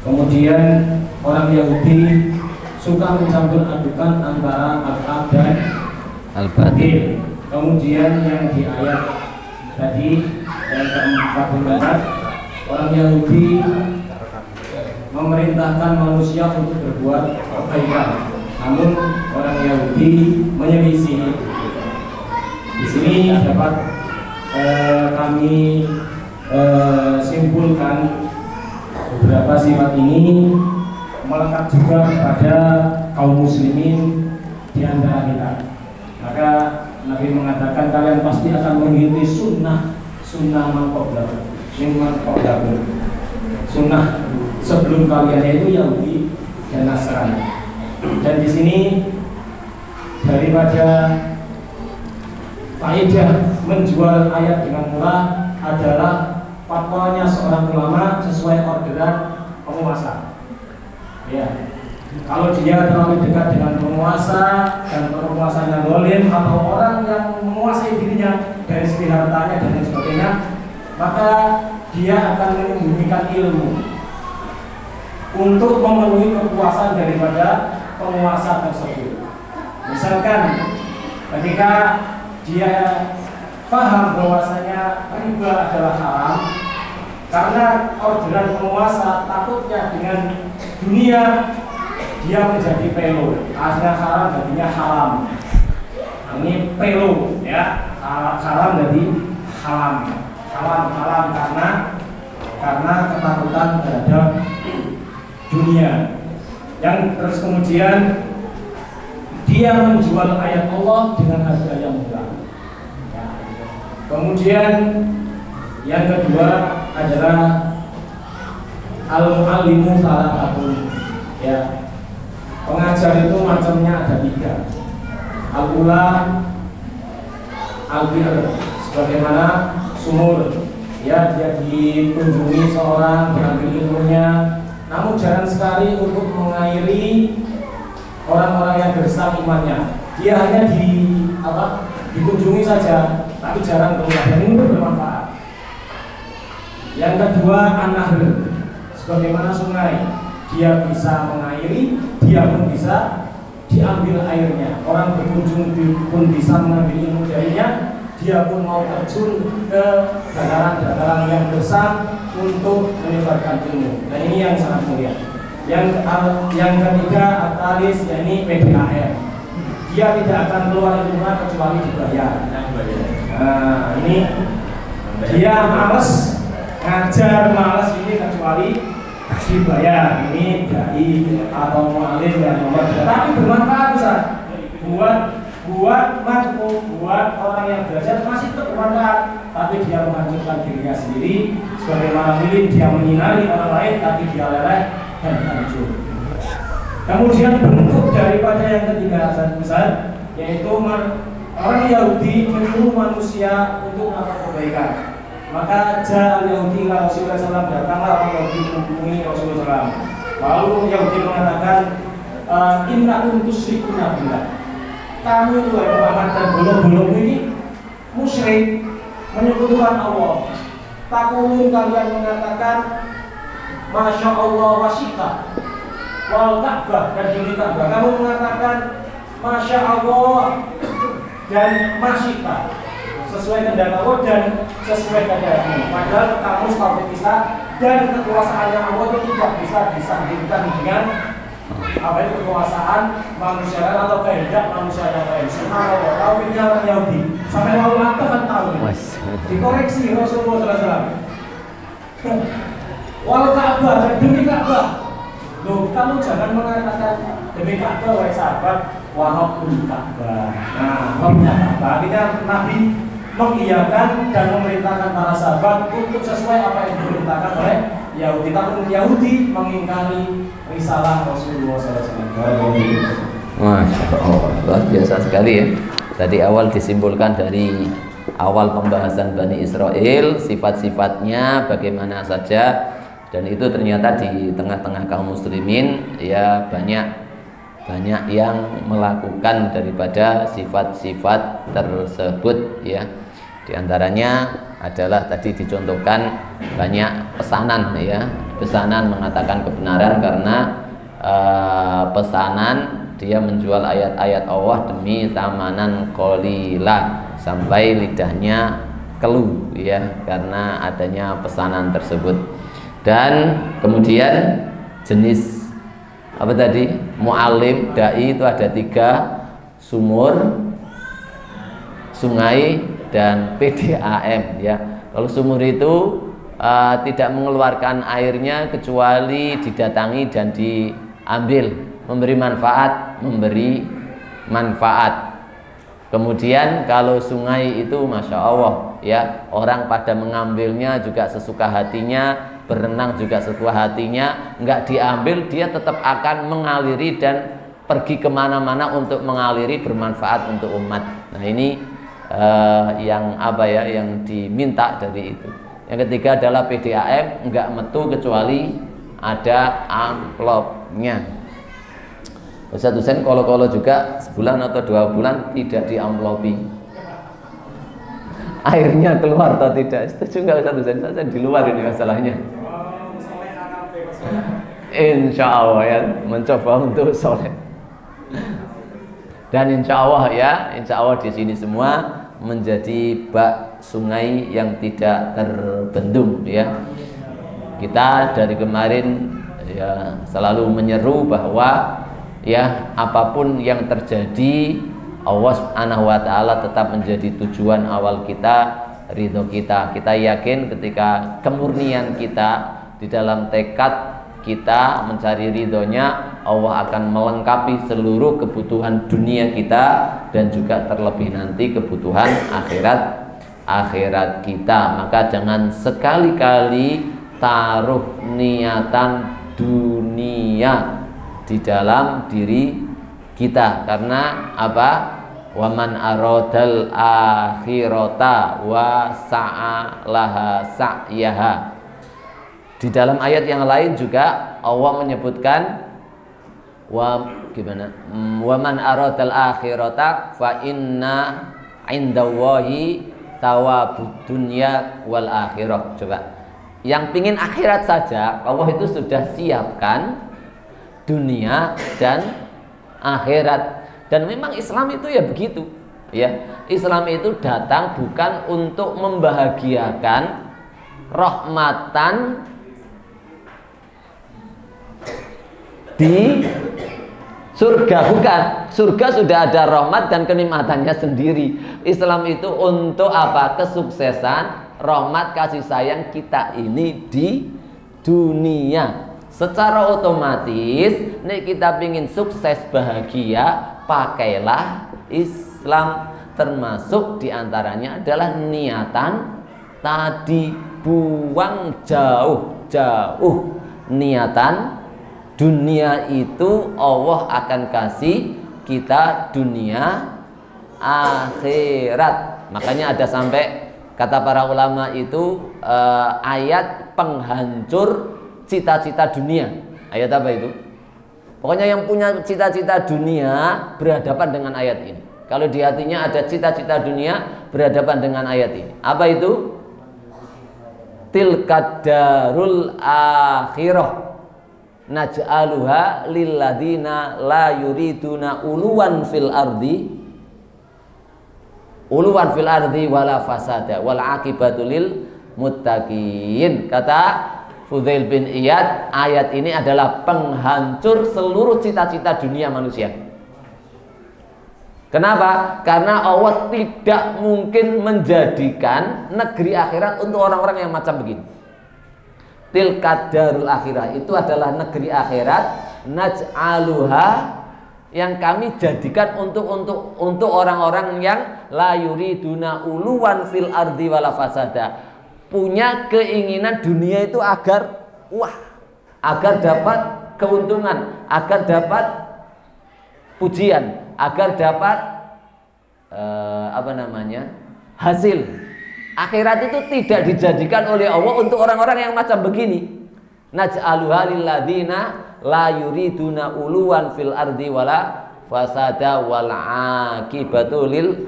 Kemudian orang Yahudi suka mencampur adukan antara al-haq dan al-batil. Kemudian yang di ayat tadi yang ke-44, orang Yahudi memerintahkan manusia untuk berbuat kebaikan, namun orang Yahudi menyelisih. Di sini dapat kami simpulkan beberapa sifat ini melekat juga pada kaum muslimin di antara kita. Maka Nabi mengatakan kalian pasti akan mengikuti sunnah man qablakum. Sunnah sebelum kalian, yaitu Yahudi dan Nasrani. Dan di sini daripada faedah menjual ayat dengan murah adalah fatwanya seorang ulama sesuai orderan penguasa. Ya, kalau dia terlalu dekat dengan penguasa dan penguasanya zalim atau orang yang menguasai dirinya dari segi hartanya dan lain sebagainya, maka dia akan menyembunyikan ilmu untuk memenuhi kepuasan daripada penguasa tersebut. Misalkan ketika dia paham bahwasanya riba adalah haram, karena orderan penguasa takutnya dengan dunia, dia menjadi pelo. Aslinya haram jadinya haram. Ini pelo, ya, haram jadi haram. Haram karena ketakutan terhadap dunia. Yang terus kemudian dia menjual ayat Allah dengan harga yang murah. Kemudian yang kedua adalah al-muallimu salatun. Ya, pengajar itu macamnya ada 3. Al-ula, al-bir, sebagaimana sumur. Ya, dia dikunjungi seorang, diambil ilmunya, namun jarang sekali untuk mengairi orang-orang yang gersang imannya. Dia hanya dikunjungi saja, tapi jarang dan ini bermanfaat. Yang kedua, an-nahr, sebagaimana sungai. Dia bisa mengairi, dia pun bisa diambil airnya. Orang berkunjung pun bisa mengambil ilmu darinya. Dia pun mau terjun ke dataran-dataran yang besar untuk menyebarkan ilmu. Dan ini yang sangat mulia. Yang ketiga, atalis, yakni PDAR. Dia tidak akan keluar rumah kecuali dibayar. Nah, ini dia males ngajar, males ini kecuali dibayar. Ini dai atau mu'alim yang nomor, tapi bermanfaat besar buat buat makmum, buat orang yang belajar masih tetap bermanfaat, tapi dia menghancurkan dirinya sendiri. Sebagaimana lilin dia menyinari orang lain, tapi dia leleh dan hancur. Kemudian bentuk daripada yang ketiga besar, yaitu orang Yahudi menyuruh manusia untuk melakukan kebaikan. Maka Ja'al Yahudi ila Rasulullah SAW, datanglah orang Yahudi menghubungi Rasulullah SAW. Lalu Yahudi mengatakan, inna untusrikuna billah, kamu itu Muhammad dan bolong-bolong ini musyrik, menyekutukan Allah. Takulun, kalian mengatakan Masya Allah wa syita wal Ka'bah, dan demi Ka'bah kamu mengatakan Masya Allah dan masyita, sesuai kehendak Allah dan sesuai kehendakmu. Padahal kamu seperti kita dan kekuasaannya Allah itu tidak bisa disandingkan dengan apa itu kekuasaan manusia atau kehendak manusia yang lain. Subhanallah, tauhidnya orang Yahudi sampai lalu kan tahu dikoreksi Rasulullah SAW. Wal Ka'bah, dan demi Ka'bah. Loh, kamu jangan mengatakan demi Ka'bah wahai sahabat, wa rabbul Ka'bah. Nah, Rabbnya Ka'bah. Artinya Nabi mengiyakan dan memerintahkan para sahabat untuk sesuai apa yang diperintahkan oleh Yahudi. Tapi Yahudi mengingkari risalah Rasulullah SAW. Masya Allah, luar biasa sekali ya. Tadi awal disimpulkan dari awal pembahasan Bani Israel, sifat-sifatnya bagaimana saja, dan itu ternyata di tengah-tengah kaum muslimin ya banyak yang melakukan daripada sifat-sifat tersebut ya. Di antaranya adalah tadi dicontohkan banyak pesanan ya, pesanan mengatakan kebenaran karena pesanan dia menjual ayat-ayat Allah demi tamanan qalila sampai lidahnya keluh ya karena adanya pesanan tersebut. Dan kemudian jenis apa tadi, mu'alim, dai itu ada 3, sumur, sungai, dan PDAM ya. Kalau sumur itu tidak mengeluarkan airnya kecuali didatangi dan diambil, memberi manfaat. Kemudian kalau sungai itu Masya Allah ya, orang pada mengambilnya juga sesuka hatinya, berenang juga sesuka hatinya, nggak diambil dia tetap akan mengaliri dan pergi kemana-mana untuk mengaliri, bermanfaat untuk umat. Nah ini yang apa ya, yang diminta dari itu. Yang ketiga adalah PDAM, nggak metu kecuali ada amplopnya. Ustaz Husain kalau juga sebulan atau 2 bulan tidak diamplopi, airnya keluar atau tidak. Setuju nggak Ustaz Husain? Saya di luar ini masalahnya. Insya Allah ya, mencoba untuk soleh. Dan insya Allah ya, insya Allah di sini semua menjadi bak sungai yang tidak terbendung ya. Kita dari kemarin ya selalu menyeru bahwa ya apapun yang terjadi, Allah Subhanahu wa taala tetap menjadi tujuan awal kita, ridho kita. Kita yakin ketika kemurnian kita di dalam tekad kita mencari ridhonya, Allah akan melengkapi seluruh kebutuhan dunia kita dan juga terlebih nanti kebutuhan akhirat kita. Maka jangan sekali-kali taruh niatan dunia di dalam diri kita, karena apa? Waman aradal akhirata wa sa'alaha sa'yaha. Di dalam ayat yang lain juga Allah menyebutkan waman aradal akhirata fa inna indallahi tawabud dunya wal akhirah. Coba yang pingin akhirat saja Allah itu sudah siapkan dunia dan akhirat. Dan memang Islam itu ya begitu ya. Islam itu datang bukan untuk membahagiakan, rahmatan di surga, bukan. Surga sudah ada rahmat dan kenikmatannya sendiri. Islam itu untuk apa? Kesuksesan, rahmat, kasih sayang kita ini di dunia. Secara otomatis nek kita ingin sukses bahagia, pakailah Islam. Islam, termasuk diantaranya adalah niatan tadi, buang jauh-jauh niatan dunia itu. Allah akan kasih kita dunia akhirat. Makanya ada sampai kata para ulama itu ayat penghancur cita-cita dunia. Ayat apa itu? Pokoknya yang punya cita-cita dunia berhadapan dengan ayat ini. Kalau di hatinya ada cita-cita dunia berhadapan dengan ayat ini. Apa itu? Tilkad darul akhirah naj'aluha lilladzina la yuriduna uluwan fil ardi wala fasada wal aqibatu lil muttaqin. Kata Fudail bin Iyad, ayat ini adalah penghancur seluruh cita-cita dunia manusia. Kenapa? Karena Allah tidak mungkin menjadikan negeri akhirat untuk orang-orang yang macam begini. Tilkad darul akhirah itu adalah negeri akhirat, naj'aluha, yang kami jadikan untuk orang-orang yang la yuriduna uluwan fil ardi wala fasada, punya keinginan dunia itu agar dapat keuntungan, agar dapat pujian, agar dapat hasil. Akhirat itu tidak dijadikan oleh Allah untuk orang-orang yang macam begini. Naj'aluha lilladzina la yuriduna uluwan fil ardi wala fasada wal aqibatu lil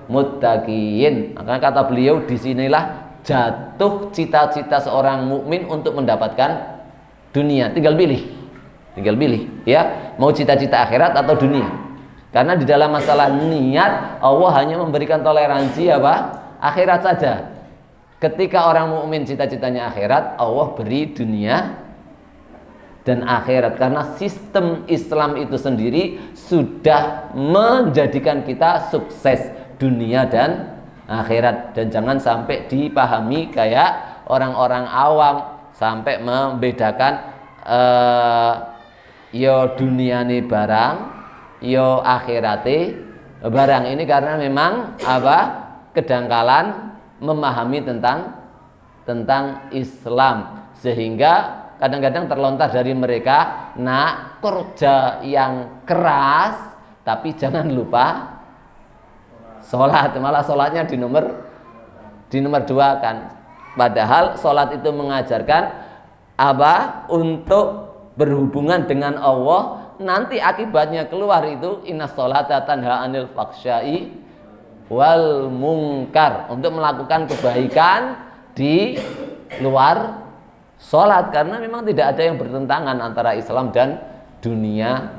muttaqin. Maka kata beliau, disinilah jatuh cita-cita seorang mukmin untuk mendapatkan dunia. Tinggal pilih ya, mau cita-cita akhirat atau dunia. Karena di dalam masalah niat Allah hanya memberikan toleransi akhirat saja. Ketika orang mukmin cita-citanya akhirat, Allah beri dunia dan akhirat. Karena sistem Islam itu sendiri sudah menjadikan kita sukses dunia dan akhirat. Dan jangan sampai dipahami kayak orang-orang awam sampai membedakan yo duniane barang, yo akhirate barang. Ini karena memang kedangkalan memahami tentang Islam, sehingga kadang-kadang terlontar dari mereka, nak kerja yang keras tapi jangan lupa sholat, malah sholatnya di nomor 2 kan. Padahal sholat itu mengajarkan untuk berhubungan dengan Allah. Nanti akibatnya keluar itu inna sholata tanha anil fahsya'i wal mungkar, untuk melakukan kebaikan di luar sholat. Karena memang tidak ada yang bertentangan antara Islam dan dunia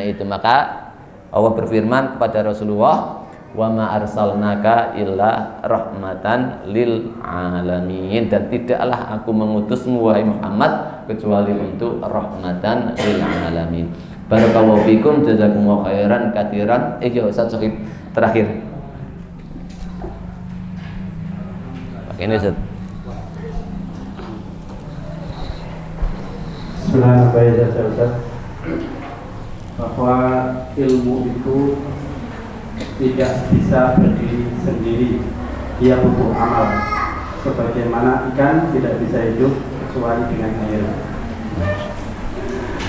itu. Maka Allah berfirman kepada Rasulullah, wa ma arsalnaka illa rahmatan lil alamin, dan tidaklah aku mengutusmu wahai Muhammad kecuali untuk rahmatan lil alamin. Barakallahu fikum, jazakumullahu khairan katsiran. Ustaz Sohib terakhir. Ini Ustaz. Bismillahirrahmanirrahim. Bahwa ilmu itu tidak bisa berdiri sendiri, dia butuh amal. Sebagaimana ikan tidak bisa hidup kecuali dengan air.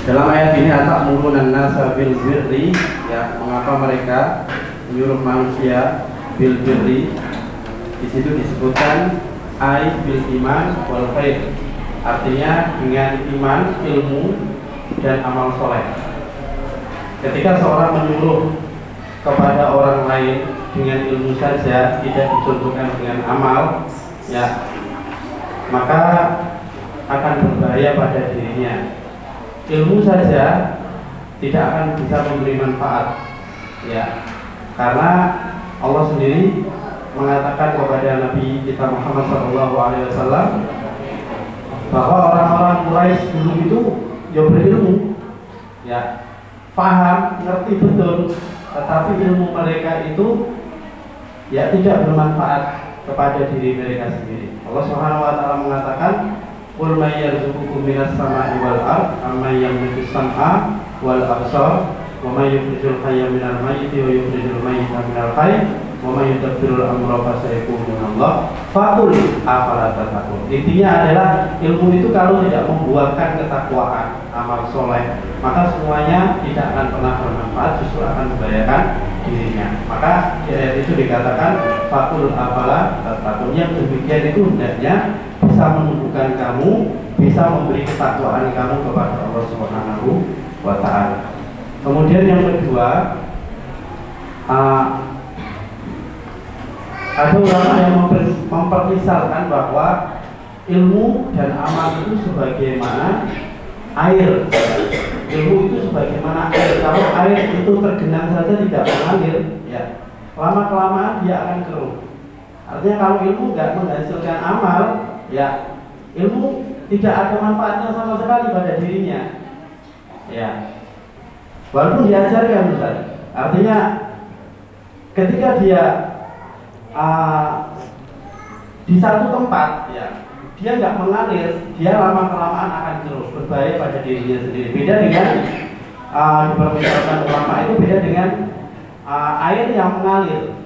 Dalam ayat ini atamuruna an-nasa bil birri, ya, mengapa mereka menyuruh manusia bil birri? Di situ disebutkan bil iman wal khair, artinya dengan iman, ilmu dan amal soleh. Ketika seorang menyuruh kepada orang lain dengan ilmu saja, tidak dicontohkan dengan amal, ya, maka akan berbahaya pada dirinya. Ilmu saja tidak akan bisa memberi manfaat, ya, karena Allah sendiri mengatakan kepada Nabi kita Muhammad SAW bahwa orang-orang Quraisy dulu itu ya berilmu, ya, paham, ngerti betul, tetapi ilmu mereka itu ya tidak bermanfaat kepada diri mereka sendiri. Allah Subhanahu wa taala mengatakan, "Qul may yarzuqukum minas sama'i wal ard, amman yamliku sam'a wal absar wa may yukhrijul hayya minal mayyiti wa yukhrijul mayyita minal hayy wa may yudabbirul amra fa sayaqulunallah faqul afala tattaqun. Intinya adalah ilmu itu kalau tidak membuahkan ketakwaan, amal soleh, maka semuanya tidak akan pernah bermanfaat, justru akan membahayakan dirinya. Maka di ayat itu dikatakan faqul afala tattaqun. Yang demikian itu hendaknya bisa menumbuhkan kamu, bisa memberi ketakwaan kamu kepada Allah Subhanahu wa ta'ala. Kemudian yang kedua, ada ulama yang mempermisalkan bahwa ilmu dan amal itu sebagaimana air. Ilmu itu sebagaimana air. Kalau air itu tergenang saja tidak mengalir, ya lama-kelamaan dia akan keruh. Artinya kalau ilmu nggak menghasilkan amal, ya ilmu tidak ada manfaatnya sama sekali pada dirinya. Ya, walaupun diajarkan Ustaz. Artinya ketika dia di satu tempat, ya dia nggak mengalir, dia lama-kelamaan akan keruh, berbahaya pada dirinya sendiri. Beda dengan dipermisalkan ulama itu beda dengan air yang mengalir.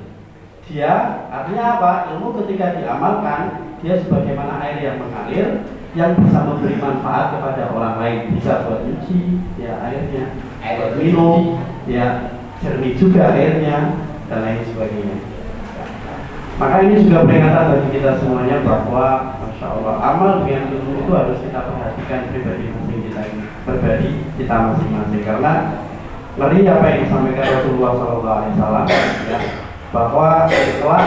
Dia artinya apa? Ilmu ketika diamalkan, dia sebagaimana air yang mengalir, yang bisa memberi manfaat kepada orang lain, bisa buat nyuci, ya airnya, buat minum, ya jernih juga airnya, dan lain sebagainya. Maka ini juga peringatan bagi kita semuanya bahwa Masya Allah, amal dengan ilmu itu harus kita perhatikan pribadi kita masing-masing, karena ngeri apa yang disampaikan Rasulullah SAW, ya, bahwa setelah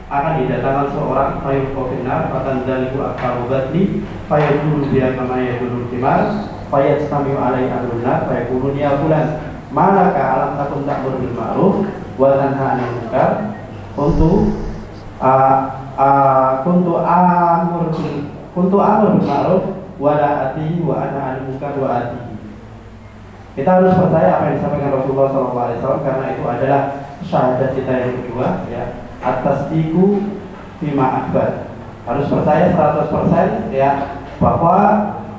akan didatangkan seorang fayuqofinar fatanzaliku akharu batni fayaqulu biya kama yaqulu timar fayastami'u alaihi ahlunnar fayaqulu ya fulan malaka alam takun ta'mur bil ma'ruf wa tanha 'anil munkar kuntu amur bil ma'ruf wa la ati wa ana 'anil munkar wa ati. Kita harus percaya apa yang disampaikan Rasulullah SAW, karena itu adalah syahadat kita yang kedua, ya, atas diku bima akbar. Harus percaya 100%, ya, bahwa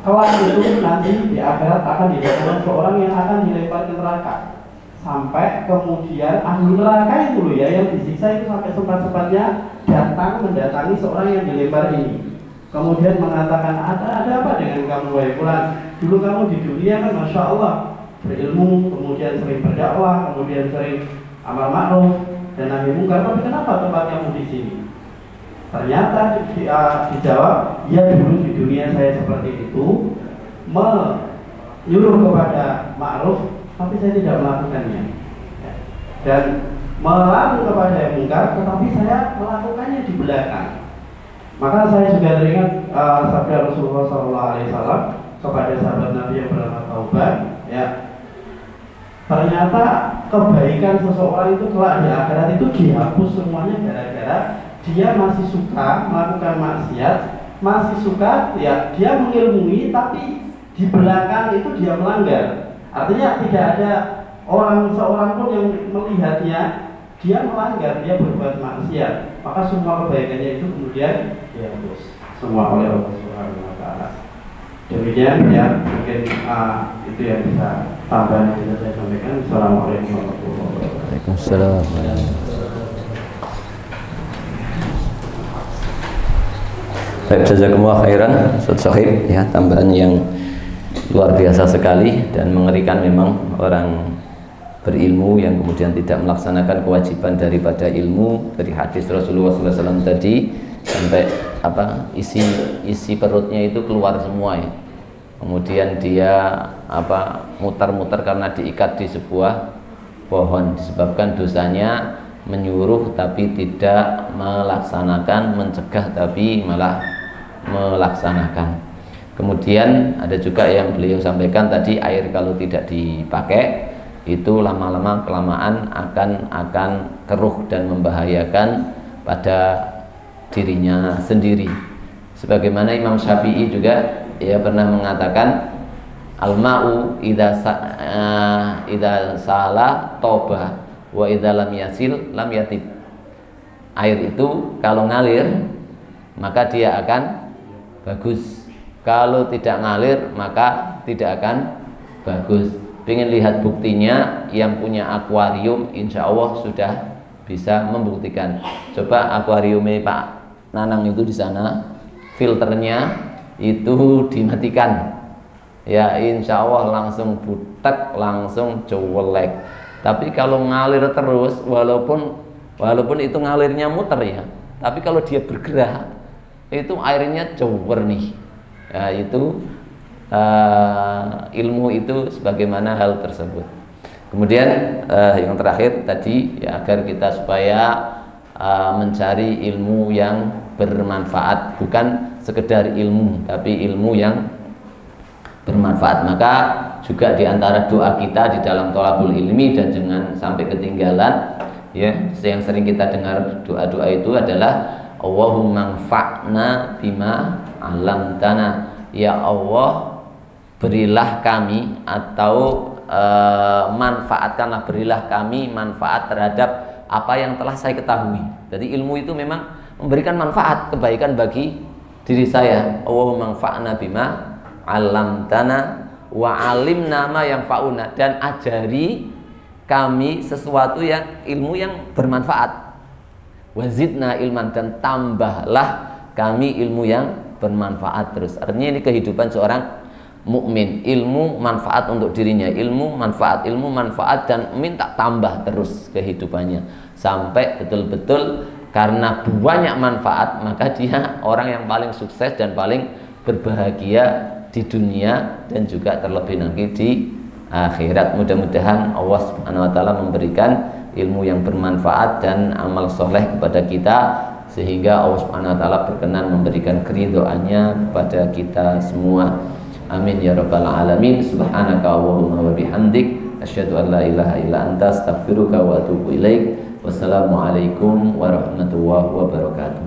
kelak itu nanti di akhirat akan didatangkan seorang yang akan dilempar ke neraka, sampai kemudian ahli neraka itu loh ya yang disiksa itu sampai sempat-sempatnya datang mendatangi seorang yang dilempar ini, kemudian mengatakan ada apa dengan kamu wahai fulan? Dulu kamu di dunia kan Masya Allah berilmu, kemudian sering berdakwah, kemudian sering amal ma'ruf dan nahi mungkar, tapi kenapa tempat kamu di sini? Ternyata dijawab, ya dulu di dunia saya seperti itu, menyuruh kepada ma'ruf, tapi saya tidak melakukannya, dan melarang kepada yang mungkar, tetapi saya melakukannya di belakang. Maka saya juga teringat sabda Rasulullah SAW kepada sahabat Nabi yang bernama Tauban, ya, ternyata kebaikan seseorang itu kelak di akhirat itu dihapus semuanya gara-gara dia masih suka melakukan maksiat, masih suka, ya, dia mengilmui tapi di belakang itu dia melanggar. Artinya tidak ada seorang pun yang melihatnya dia melanggar, dia berbuat maksiat, maka semua kebaikannya itu kemudian dihapus semua oleh Allah Subhanahu wa ta'ala. Demikian, ya, mungkin itu yang bisa tambahan yang bisa saya sampaikan. Assalamualaikum warahmatullahi wabarakatuh. Waalaikumsalam. Baik, jazakumullah khairan Ustaz Sohib, ya, tambahan yang luar biasa sekali dan mengerikan memang orang berilmu yang kemudian tidak melaksanakan kewajiban daripada ilmu. Dari hadis Rasulullah SAW tadi sampai isi perutnya itu keluar semua, ya. Kemudian dia mutar-mutar karena diikat di sebuah pohon, disebabkan dosanya menyuruh tapi tidak melaksanakan, mencegah tapi malah melaksanakan. Kemudian ada juga yang beliau sampaikan tadi, air kalau tidak dipakai itu lama-lama kelamaan akan keruh dan membahayakan pada dirinya sendiri. Sebagaimana Imam Syafi'i juga, ya, pernah mengatakan al-ma'u idza salah toba wa idza lam yasil lam yatib. Air itu kalau ngalir maka dia akan bagus, kalau tidak ngalir maka tidak akan bagus. Pengen lihat buktinya, yang punya akuarium insya Allah sudah bisa membuktikan. Coba akuariumnya Pak Nanang itu di sana, filternya itu dimatikan, ya insya Allah langsung butek, langsung jelek. Tapi kalau ngalir terus, walaupun itu ngalirnya muter ya, tapi kalau dia bergerak itu airnya jernih. Ya, itu ilmu itu sebagaimana hal tersebut. Kemudian yang terakhir tadi ya, agar kita supaya mencari ilmu yang bermanfaat, bukan sekedar ilmu tapi ilmu yang bermanfaat. Maka juga diantara doa kita di dalam thalabul ilmi, dan jangan sampai ketinggalan ya, yang sering kita dengar doa-doa itu adalah Allahumma anfa'na bima 'allamtana. Ya Allah, berilah kami atau manfaatkanlah, berilah kami manfaat terhadap apa yang telah saya ketahui. Jadi ilmu itu memang memberikan manfaat, kebaikan bagi diri saya. Allahumma anfa'na bima 'allamtana wa 'allimna ma yanfa'una, dan ajari kami sesuatu yang ilmu yang bermanfaat. Wazidna ilman, dan tambahlah kami ilmu yang bermanfaat terus. Artinya ini kehidupan seorang mukmin, ilmu manfaat untuk dirinya, ilmu manfaat dan minta tambah terus kehidupannya sampai betul-betul karena banyak manfaat maka dia orang yang paling sukses dan paling berbahagia di dunia dan juga terlebih nanti di akhirat. Mudah-mudahan Allah Subhanahu wa taala memberikan ilmu yang bermanfaat dan amal soleh kepada kita, sehingga Allah Subhanahu wa taala berkenan memberikan keridhaannya kepada kita semua. Amin ya rabbal alamin. Subhanaka Allahumma wa bihamdik, asyhadu an la ilaha illa anta, astaghfiruka wa atubu ilaik. Wassalamualaikum warahmatullahi wabarakatuh.